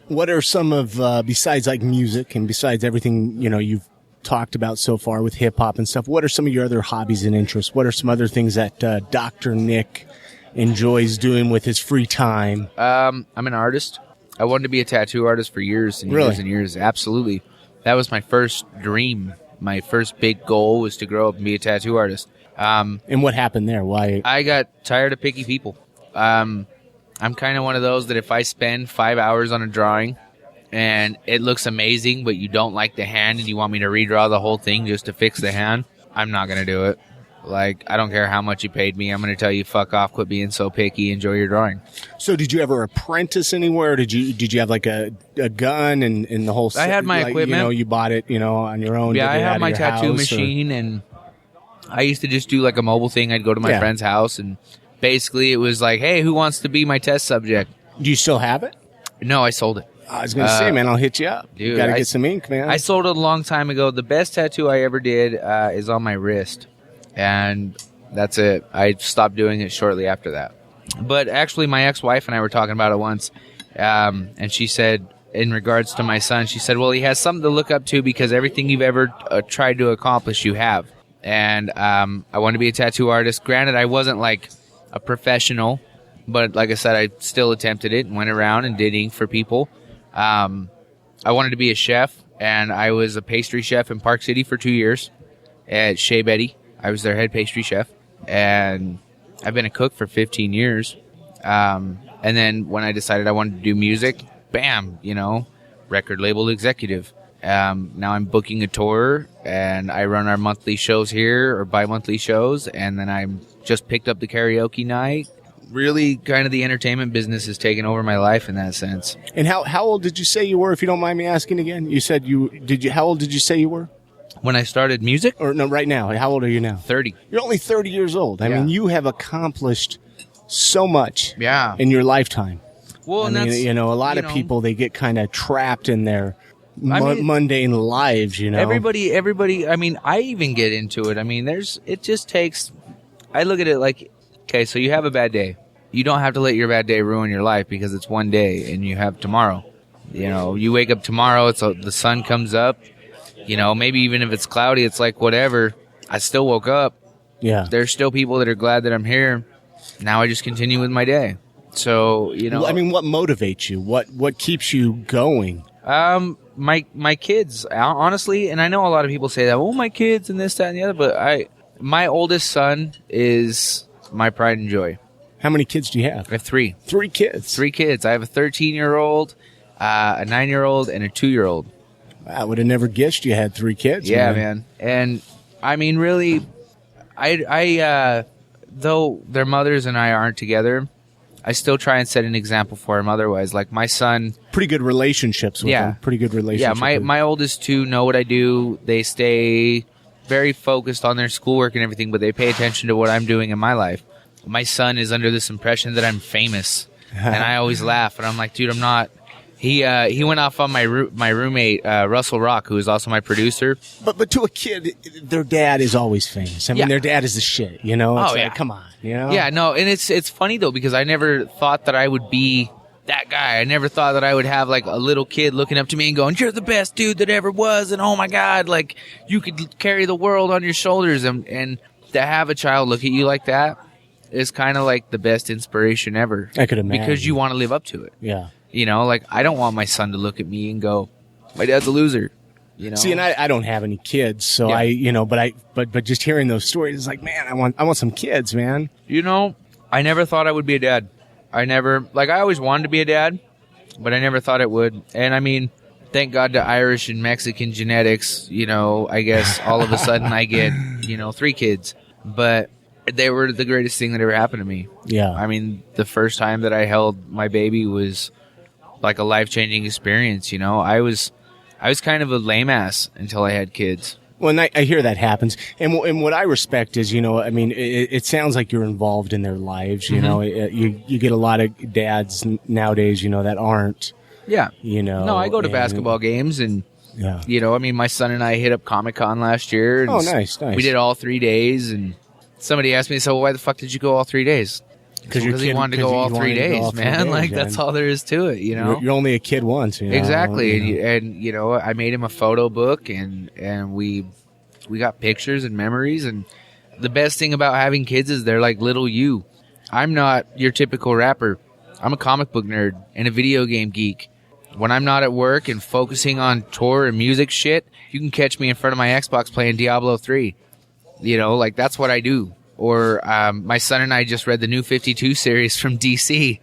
What are some of, besides like music and besides everything, you've talked about so far with hip hop and stuff, what are some of your other hobbies and interests? What are some other things that Dr. Nick enjoys doing with his free time? I'm an artist. I wanted to be a tattoo artist for years and years and years. Absolutely. That was my first dream. My first big goal was to grow up and be a tattoo artist. And what happened there? Why? I got tired of picky people. I'm kind of one of those that if I spend 5 hours on a drawing and it looks amazing, but you don't like the hand and you want me to redraw the whole thing just to fix the hand, I'm not going to do it. Like, I don't care how much you paid me. I'm going to tell you, fuck off, quit being so picky, enjoy your drawing. So did you ever apprentice anywhere? Did you have like a gun and the whole I had my equipment. You bought it, on your own. Yeah, did it I out had of my your tattoo house, machine, and I used to just do like a mobile thing. I'd go to my friend's house, and basically it was like, hey, who wants to be my test subject? Do you still have it? No, I sold it. I was going to say, man, I'll hit you up. Dude, Got to get some ink, man. I sold it a long time ago. The best tattoo I ever did is on my wrist, and that's it. I stopped doing it shortly after that. But actually, my ex-wife and I were talking about it once, and she said, in regards to my son, she said, well, he has something to look up to because everything you've ever tried to accomplish, you have. And I wanted to be a tattoo artist. Granted, I wasn't like a professional, but like I said, I still attempted it and went around and did ink for people. I wanted to be a chef, and I was a pastry chef in Park City for 2 years at Chez Betty. I was their head pastry chef, and I've been a cook for 15 years. And then when I decided I wanted to do music, bam, record label executive. Now I'm booking a tour, and I run our monthly shows here, or bi-monthly shows, and then I'm just picked up the karaoke night. Really, kind of the entertainment business has taken over my life in that sense. And how old did you say you were, if you don't mind me asking again? You said how old did you say you were? When I started music? Or no, right now. How old are you now? 30. You're only 30 years old. I mean, you have accomplished so much in your lifetime. Well, I mean, a lot of people, they get kind of trapped in their mundane lives, Everybody, I mean, I even get into it. I mean, it just takes, I look at it like, okay, so you have a bad day. You don't have to let your bad day ruin your life because it's one day and you have tomorrow. You wake up tomorrow, the sun comes up, maybe even if it's cloudy, it's like whatever. I still woke up. Yeah. There's still people that are glad that I'm here. Now I just continue with my day. So, I mean, what motivates you? What keeps you going? My kids, honestly, and I know a lot of people say that, oh, my kids and this, that, and the other, but my oldest son is my pride and joy. How many kids do you have? I have 3. 3 kids? 3 kids. I have a 13-year-old, a 9-year-old, and a 2-year-old. I would have never guessed you had 3 kids. Yeah, man. And, I mean, really, I though their mothers and I aren't together, I still try and set an example for them otherwise. Like, my son... Pretty good relationships with them. Pretty good relationships. Yeah, my oldest 2 know what I do. They stay very focused on their schoolwork and everything, but they pay attention to what I'm doing in my life. My son is under this impression that I'm famous, and I always laugh, and I'm like, dude, I'm not. He went off on my roommate, Russell Rock, who is also my producer. But to a kid, their dad is always famous. I mean, their dad is the shit, It's like, come on, Yeah, no, and it's funny, though, because I never thought that I would be that guy. I never thought that I would have, like, a little kid looking up to me and going, you're the best dude that ever was, and oh, my God, like, you could carry the world on your shoulders. And to have a child look at you like that is kind of like the best inspiration ever. I could imagine. Because you want to live up to it. Yeah. Like, I don't want my son to look at me and go, my dad's a loser. See, and I don't have any kids, so but just hearing those stories, it's like, man, I want some kids, man. I never thought I would be a dad. I always wanted to be a dad, but I never thought it would. And I mean, thank God to Irish and Mexican genetics, I guess all of a sudden I get, 3 kids. But they were the greatest thing that ever happened to me. Yeah. I mean, the first time that I held my baby was like a life-changing experience, I was kind of a lame ass until I had kids. Well, and I hear that happens. And what I respect is, I mean, it sounds like you're involved in their lives, you get a lot of dads nowadays, that aren't. Yeah. No, I go to basketball games and, I mean, my son and I hit up Comic-Con last year. And nice. We did all 3 days, and somebody asked me, so why the fuck did you go all 3 days? Because he wanted to go all 3 days, man. Like, that's all there is to it, You're only a kid once, Exactly. And I made him a photo book, and we got pictures and memories. And the best thing about having kids is they're like little you. I'm not your typical rapper. I'm a comic book nerd and a video game geek. When I'm not at work and focusing on tour and music shit, you can catch me in front of my Xbox playing Diablo 3. Like, that's what I do. Or my son and I just read the new 52 series from DC.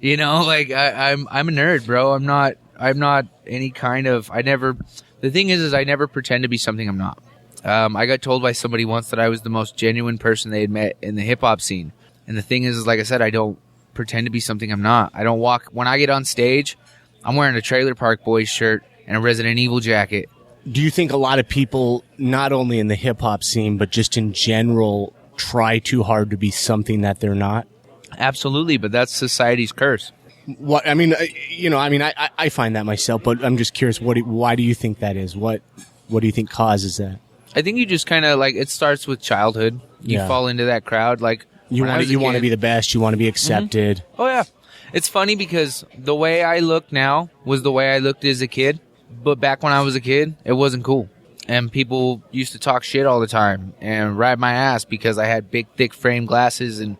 Like, I'm a nerd, bro. I'm not any kind of. The thing is I never pretend to be something I'm not. I got told by somebody once that I was the most genuine person they had met in the hip-hop scene. And the thing is, like I said, I don't pretend to be something I'm not. I don't walk... When I get on stage, I'm wearing a Trailer Park Boys shirt and a Resident Evil jacket. Do you think a lot of people, not only in the hip-hop scene, but just in general, try too hard to be something that they're not? Absolutely, but that's society's curse. What I mean, I find that myself, but I'm just curious. Why do you think that is? What do you think causes that? I think you just kind of like it starts with childhood. You fall into that crowd, like you want to be the best. You want to be accepted. Mm-hmm. Oh yeah, it's funny because the way I look now was the way I looked as a kid, but back when I was a kid, it wasn't cool, and people used to talk shit all the time and ride my ass because I had big, thick frame glasses and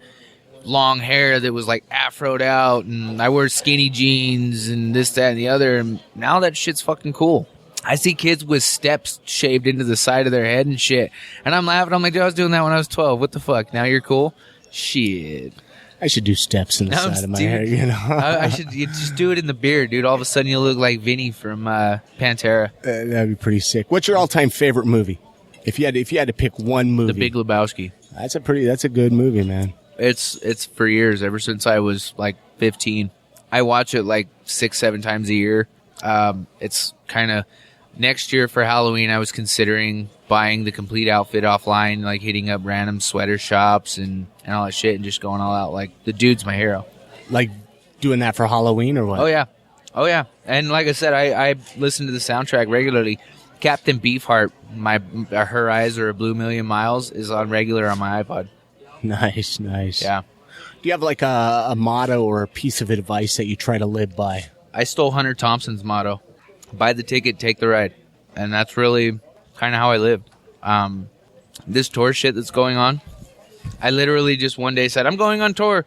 long hair that was like afroed out, and I wear skinny jeans and this, that, and the other. And now that shit's fucking cool. I see kids with steps shaved into the side of their head and shit, and I'm laughing. I'm like, dude, I was doing that when I was 12. What the fuck? Now you're cool? Shit. I should do steps in the side of my hair, you know. I should just do it in the beard, dude. All of a sudden you look like Vinny from Pantera. That'd be pretty sick. What's your all-time favorite movie? If you had to pick one movie. The Big Lebowski. That's a good movie, man. It's for years, ever since I was like 15. I watch it like 6-7 times a year. It's kind of next year for Halloween. I was considering buying the complete outfit offline, like hitting up random sweater shops and all that shit, and just going all out. Like the dude's my hero. Like doing that for Halloween or what? Oh yeah. And like I said, I listen to the soundtrack regularly. Captain Beefheart, Her Eyes Are a Blue Million Miles, is on regular on my iPod. Nice. Yeah. Do you have like a motto or a piece of advice that you try to live by? I stole Hunter Thompson's motto: buy the ticket, take the ride. And that's really kind of how I lived. This tour shit that's going on, I literally just one day said, I'm going on tour.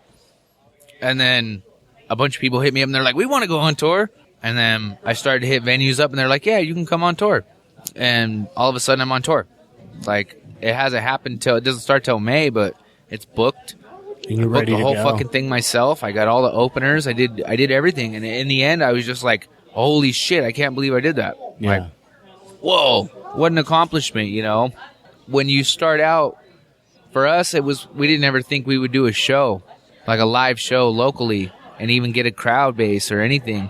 And then a bunch of people hit me up and they're like, we want to go on tour. And then I started to hit venues up and they're like, yeah, you can come on tour. And all of a sudden I'm on tour. Like, it hasn't happened it doesn't start till May, but it's booked. And you're I booked ready the to whole go. fucking thing myself. I got all the openers. I did everything. And in the end, I was just like, holy shit, I can't believe I did that. Yeah. Like, whoa, what an accomplishment, you know? When you start out, for us, we didn't ever think we would do a show, like a live show locally, and even get a crowd base or anything.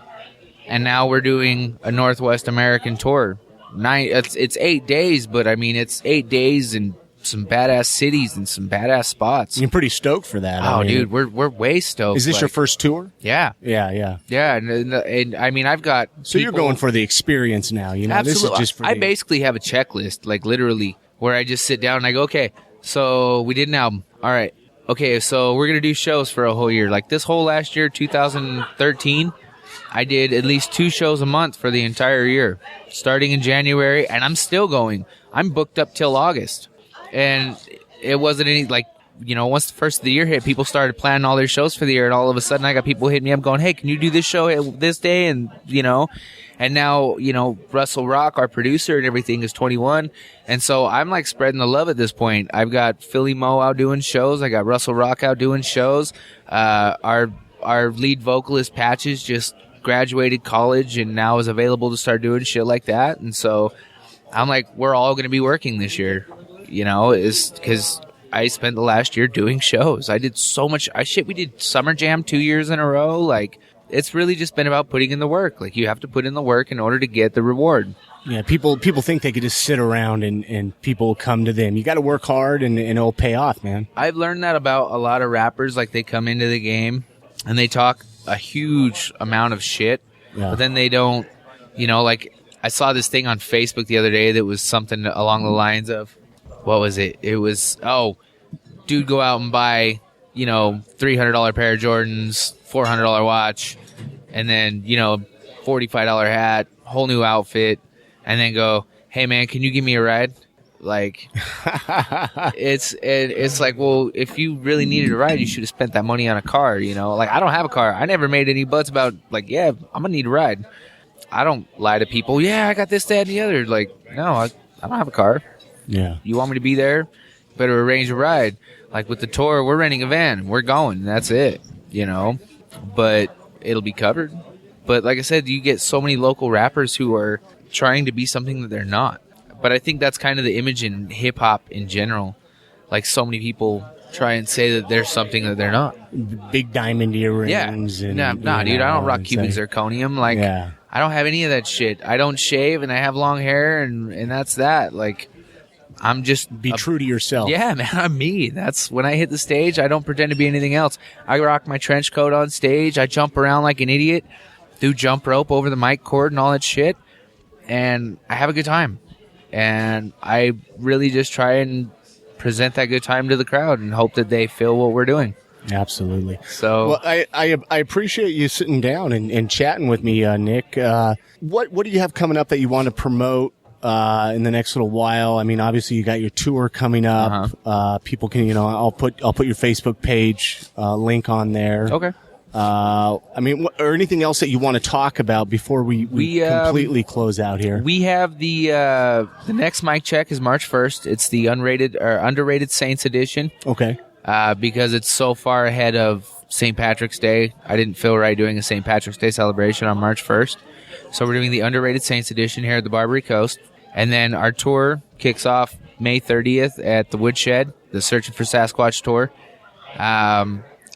And now we're doing a Northwest American tour. It's 8 days, but I mean, it's 8 days in some badass cities and some badass spots. You're pretty stoked for that. Oh, dude, we're way stoked. Is this your first tour? Yeah. Yeah. Yeah, and I mean, I've got So you're going for the experience now, you know? Absolutely. This is just for I basically have a checklist, like literally, where I just sit down and I go, okay, so we did an album. All right. Okay, so we're going to do shows for a whole year. Like this whole last year, 2013, I did at least 2 shows a month for the entire year, starting in January, and I'm still going. I'm booked up till August. And it wasn't any, like, you know, once the first of the year hit, people started planning all their shows for the year, and all of a sudden I got people hitting me up going, hey, can you do this show this day? And, you know, and now, you know, Russell Rock, our producer and everything, is 21. And so I'm like spreading the love at this point. I've got Philly Mo out doing shows. I got Russell Rock out doing shows. Our lead vocalist Patches just graduated college and now is available to start doing shit like that. And so I'm like, we're all going to be working this year, you know, is because I spent the last year doing shows. I did so much shit. We did Summer Jam 2 years in a row. Like, it's really just been about putting in the work. Like, you have to put in the work in order to get the reward. Yeah, people think they could just sit around and people will come to them. You got to work hard and it'll pay off, man. I've learned that about a lot of rappers. Like, they come into the game and they talk a huge amount of shit, but then they don't, you know, like, I saw this thing on Facebook the other day that was something along the lines of, what was it? It was, dude, go out and buy, you know, $300 pair of Jordans, $400 watch, and then, you know, $45 hat, whole new outfit, and then go, hey, man, can you give me a ride? Like, it's like, well, if you really needed a ride, you should have spent that money on a car, you know? Like, I don't have a car. I never made any butts about, like, yeah, I'm going to need a ride. I don't lie to people. Yeah, I got this, that, and the other. Like, no, I don't have a car. Yeah. You want me to be there? Better arrange a ride. Like with the tour, we're renting a van. We're going. That's it, you know? But it'll be covered. But like I said, you get so many local rappers who are trying to be something that they're not. But I think that's kind of the image in hip hop in general. Like, so many people try and say that there's something that they're not. Big diamond earrings. Yeah. And, Nah, dude, I don't rock cubic like, zirconium. Like, I don't have any of that shit. I don't shave, and I have long hair, and that's that. Like, I'm just... Be true to yourself. Yeah, man, I'm me. That's when I hit the stage, I don't pretend to be anything else. I rock my trench coat on stage. I jump around like an idiot, do jump rope over the mic cord and all that shit, and I have a good time. And I really just try and present that good time to the crowd and hope that they feel what we're doing. Absolutely. So, well, I appreciate you sitting down and chatting with me, Nick. What do you have coming up that you want to promote in the next little while? I mean, obviously you got your tour coming up. People can, I'll put your Facebook page link on there. Okay. I mean, or anything else that you want to talk about before we completely close out here? We have the next mic check is March 1st. It's the underrated Saints edition. Okay. Because it's so far ahead of St. Patrick's Day. I didn't feel right doing a St. Patrick's Day celebration on March 1st. So we're doing the underrated Saints edition here at the Barbary Coast. And then our tour kicks off May 30th at the Woodshed, the Searching for Sasquatch tour.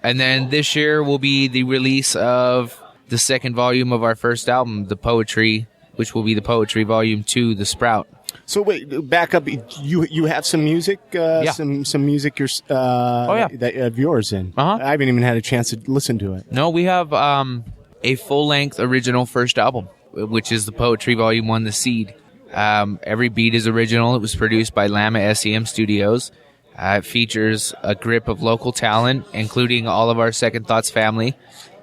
And then this year will be the release of the second volume of our first album, The Poetry, which will be the Poetry Volume 2, The Sprout. So wait, back up. You have some music, some music that of yours in. I haven't even had a chance to listen to it. No, we have a full-length original first album, which is The Poetry Volume 1, The Seed. Every beat is original. It was produced by Lama SEM Studios. It features a grip of local talent, including all of our Second Thoughts family.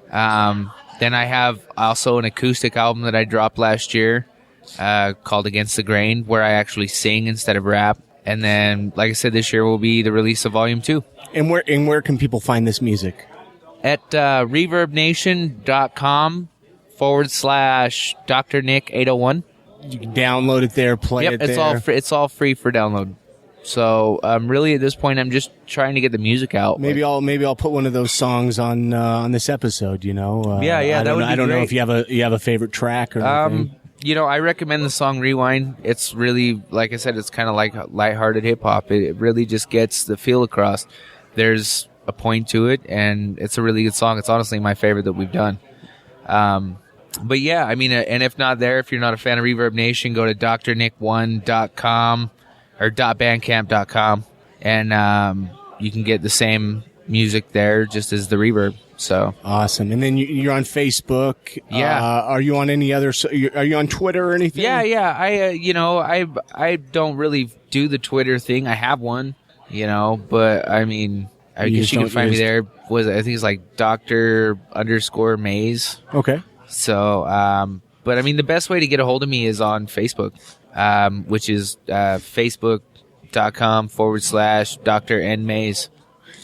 Then I have also an acoustic album that I dropped last year called Against the Grain, where I actually sing instead of rap. And then, like I said, this year will be the release of Volume 2. And where can people find this music? At reverbnation.com/Dr. Nick 801. You can download it there, play it there. It's all free for download. So really, at this point, I'm just trying to get the music out. Maybe I'll put one of those songs on this episode. Yeah, that would be I don't know great. if you have a favorite track or anything. I recommend the song Rewind. It's really, like I said, it's kind of like lighthearted hip hop. It really just gets the feel across. There's a point to it, and it's a really good song. It's honestly my favorite that we've done. But yeah, I mean, and if not there, if you're not a fan of Reverb Nation, go to drnick1.com or .bandcamp.com, and you can get the same music there just as the Reverb. So awesome. And then you're on Facebook. Yeah. Are you on any other? Are you on Twitter or anything? Yeah. I don't really do the Twitter thing. I have one, but I mean, I guess you can find me there. I think it's like Dr._Maez. Okay. So, but I mean, the best way to get a hold of me is on Facebook, which is facebook.com/Dr. N. Maez.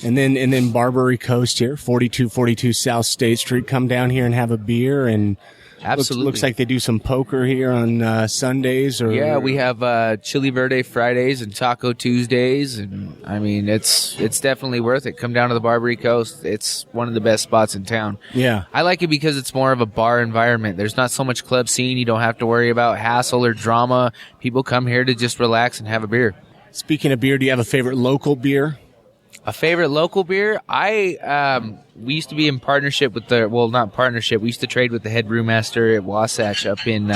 And then Barbary Coast here, 4242 South State Street. Come down here and have a beer. And absolutely, looks like they do some poker here on Sundays. Yeah, we have Chili Verde Fridays and Taco Tuesdays, and I mean it's definitely worth it. Come down to the Barbary Coast; it's one of the best spots in town. Yeah, I like it because it's more of a bar environment. There's not so much club scene. You don't have to worry about hassle or drama. People come here to just relax and have a beer. Speaking of beer, do you have a favorite local beer? A favorite local beer? We used to be in partnership with not partnership. We used to trade with the head brewmaster at Wasatch up in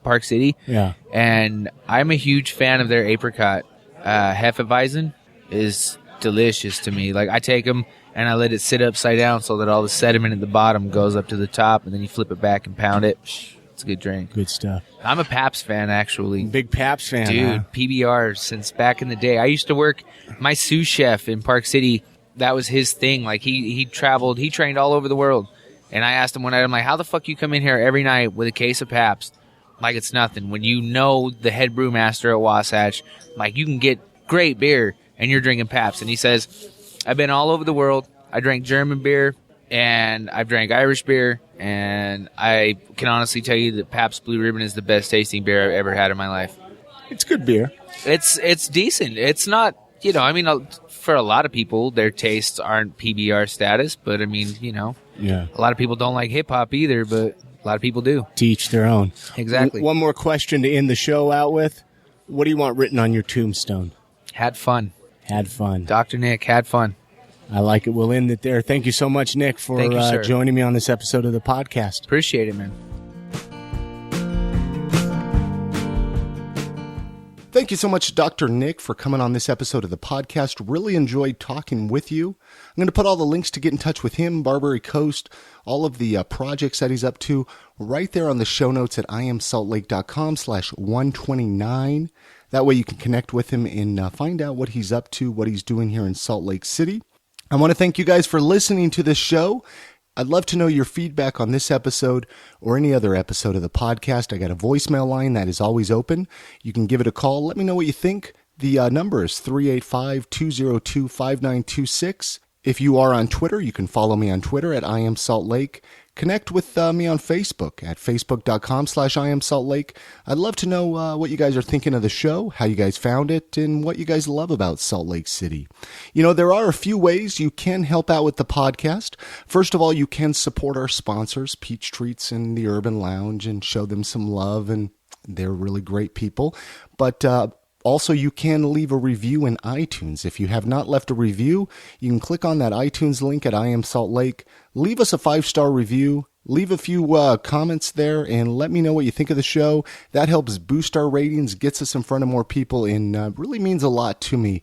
Park City. Yeah. And I'm a huge fan of their apricot. Hefeweizen is delicious to me. Like, I take them and I let it sit upside down so that all the sediment at the bottom goes up to the top, and then you flip it back and pound it. It's a good drink. Good stuff. I'm a Pabst fan, actually. Big Pabst fan, dude. Huh? PBR since back in the day. I used to work my sous chef in Park City. That was his thing. Like, he traveled, he trained all over the world. And I asked him one night, I'm like, how the fuck you come in here every night with a case of Pabst? Like, it's nothing. When you know the head brewmaster at Wasatch, like, you can get great beer and you're drinking Pabst. And he says, I've been all over the world. I drank German beer and I've drank Irish beer. And I can honestly tell you that Pabst Blue Ribbon is the best tasting beer I've ever had in my life. It's good beer. It's decent. It's not, I mean, for a lot of people, their tastes aren't PBR status. But, I mean, yeah. A lot of people don't like hip-hop either, but a lot of people do. To each their own. Exactly. One more question to end the show out with. What do you want written on your tombstone? Had fun. Had fun. Dr. Nick, had fun. I like it. We'll end it there. Thank you so much, Nick, for Thank you, sir. joining me on this episode of the podcast. Appreciate it, man. Thank you so much, Dr. Nick, for coming on this episode of the podcast. Really enjoyed talking with you. I'm going to put all the links to get in touch with him, Barbary Coast, all of the projects that he's up to right there on the show notes at iamsaltlake.com/129. That way you can connect with him and find out what he's up to, what he's doing here in Salt Lake City. I want to thank you guys for listening to this show. I'd love to know your feedback on this episode or any other episode of the podcast. I got a voicemail line that is always open. You can give it a call. Let me know what you think. The number is 385-202-5926. If you are on Twitter, you can follow me on Twitter at IamSaltLake. Connect with me on Facebook at facebook.com/IamSaltLake. I'd love to know what you guys are thinking of the show, how you guys found it, and what you guys love about Salt Lake City. You know, there are a few ways you can help out with the podcast. First of all, you can support our sponsors, Peach Treats and the Urban Lounge, and show them some love, and they're really great people. But also, you can leave a review in iTunes. If you have not left a review, you can click on that iTunes link at I Am Salt Lake. Leave us a 5-star review. Leave a few comments there and let me know what you think of the show. That helps boost our ratings, gets us in front of more people, and really means a lot to me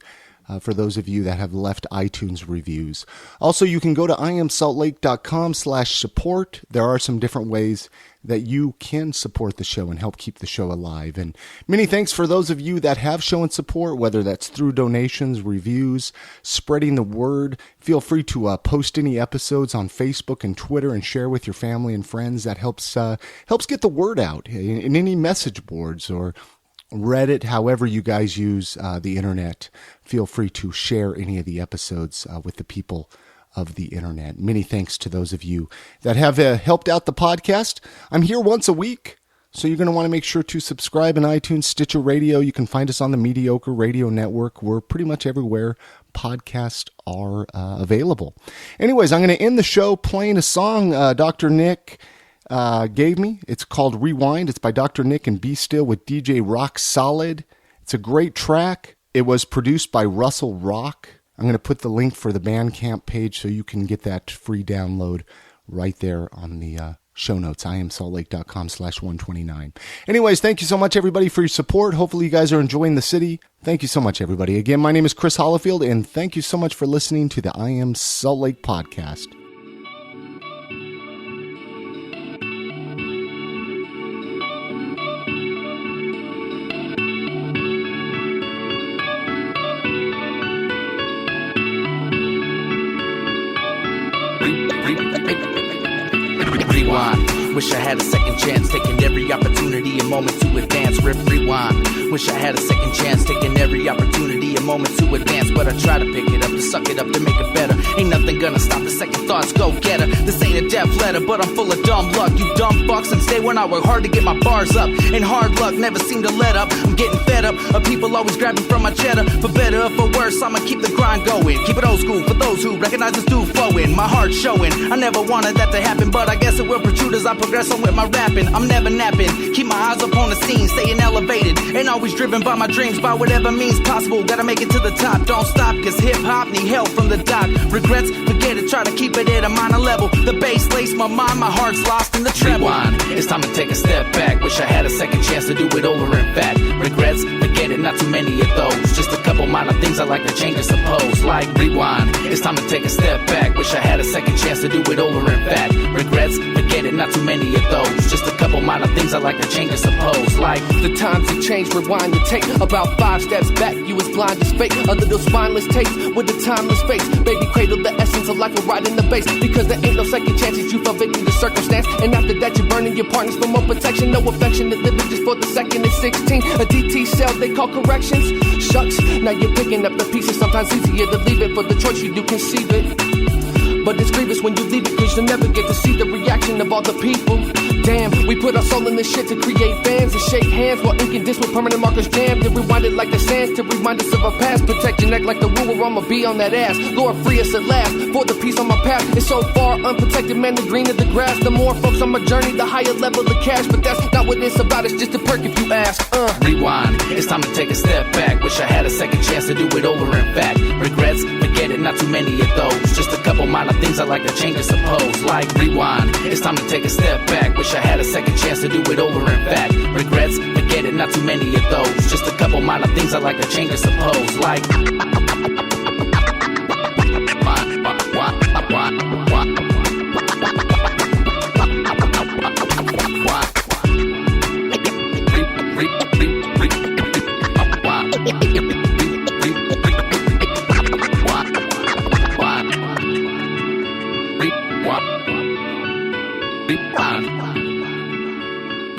for those of you that have left iTunes reviews. Also, you can go to iamsaltlake.com/support. There are some different ways that you can support the show and help keep the show alive. And many thanks for those of you that have shown support, whether that's through donations, reviews, spreading the word. Feel free to post any episodes on Facebook and Twitter and share with your family and friends. That helps get the word out in any message boards or Reddit, however you guys use the internet. Feel free to share any of the episodes with the people of the internet. Many thanks to those of you that have helped out the podcast. I'm here once a week, so you're going to want to make sure to subscribe in iTunes, Stitcher Radio. You can find us on the Mediocre Radio Network. We're pretty much everywhere podcasts are available. Anyways, I'm going to end the show playing a song Dr. Nick gave me. It's called Rewind. It's by Dr. Nick and Be Still with DJ Rock Solid. It's a great track. It was produced by Russell Rock. I'm going to put the link for the Bandcamp page so you can get that free download right there on the show notes, iamsaltlake.com/129. Anyways, thank you so much, everybody, for your support. Hopefully you guys are enjoying the city. Thank you so much, everybody. Again, my name is Chris Hollifield, and thank you so much for listening to the I Am Salt Lake podcast. Rewind. Wish I had a second chance, taking every opportunity, a moment to advance. Rewind. Wish I had a second chance, taking every opportunity, a moment to advance. But I try to pick it up, to suck it up, to make it better. Ain't nothing gonna stop the second thoughts, go get her. This ain't a death letter, but I'm full of dumb luck. You dumb fucks and stay when I work hard to get my bars up. And hard luck never seem to let up. I'm getting fed up of people always grabbing from my cheddar. For better or for worse, I'ma keep the grind going. Keep it old school for those who recognize this dude flowing. My heart showing, I never wanted that to happen, but I guess it will protrude as I progress on with my rapping. I'm never napping, keep my eyes up on the scene, staying elevated, and always driven by my dreams, by whatever means possible. Gotta make it to the top, don't stop, cause hip-hop need help from the doc. Regrets, forget it, try to keep it at a minor level. The bass laced my mind, my heart's lost in the treble. Rewind, it's time to take a step back. Wish I had a second chance to do it over in fact. Regrets, forget it, not too many of those. Just a couple minor things I'd like to change, I suppose. Like rewind, it's time to take a step back. Wish I had a second chance to do it over in fact. Regrets, forget it, not too many of those. Just a couple minor things I'd like to change, I suppose. Like the times have changed, rewind the tape. About 5 steps back, you was blind as fate. Under those spineless tapes with the timeless face. Baby, cradle the essence of life and ride in the bass. Because there ain't no second chances, you fell victim to circumstance. And after that, you're burning your partners for more protection. No affection, that living just for the second and 16. A DT cell they call corrections. Shucks, now you're picking up the pieces. Sometimes easier to leave it, for the choice you do conceive it. But it's grievous when you leave it, cause you'll never get to see the reaction of all the people. Damn, we put our soul in this shit to create fans and shake hands while inking this with permanent markers jammed and rewind it like the sands to remind us of our past. Protect your neck like the woo, or I'ma be on that ass. Lord, free us at last for the peace on my path. It's so far unprotected, man, the greener the grass. The more folks on my journey, the higher level the cash. But that's not what it's about, it's just a perk if you ask. Rewind, it's time to take a step back. Wish I had a second chance to do it over. In fact, regrets, forget it, not too many of those. Just a couple minor things I'd like to change, I suppose. Like rewind, it's time to take a step back. Wish I had a second chance to do it over. In fact, regrets, forget it, not too many of those. Just a couple minor things I'd like to change, I suppose. Like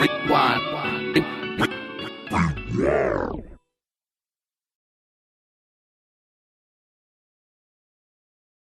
Rewind.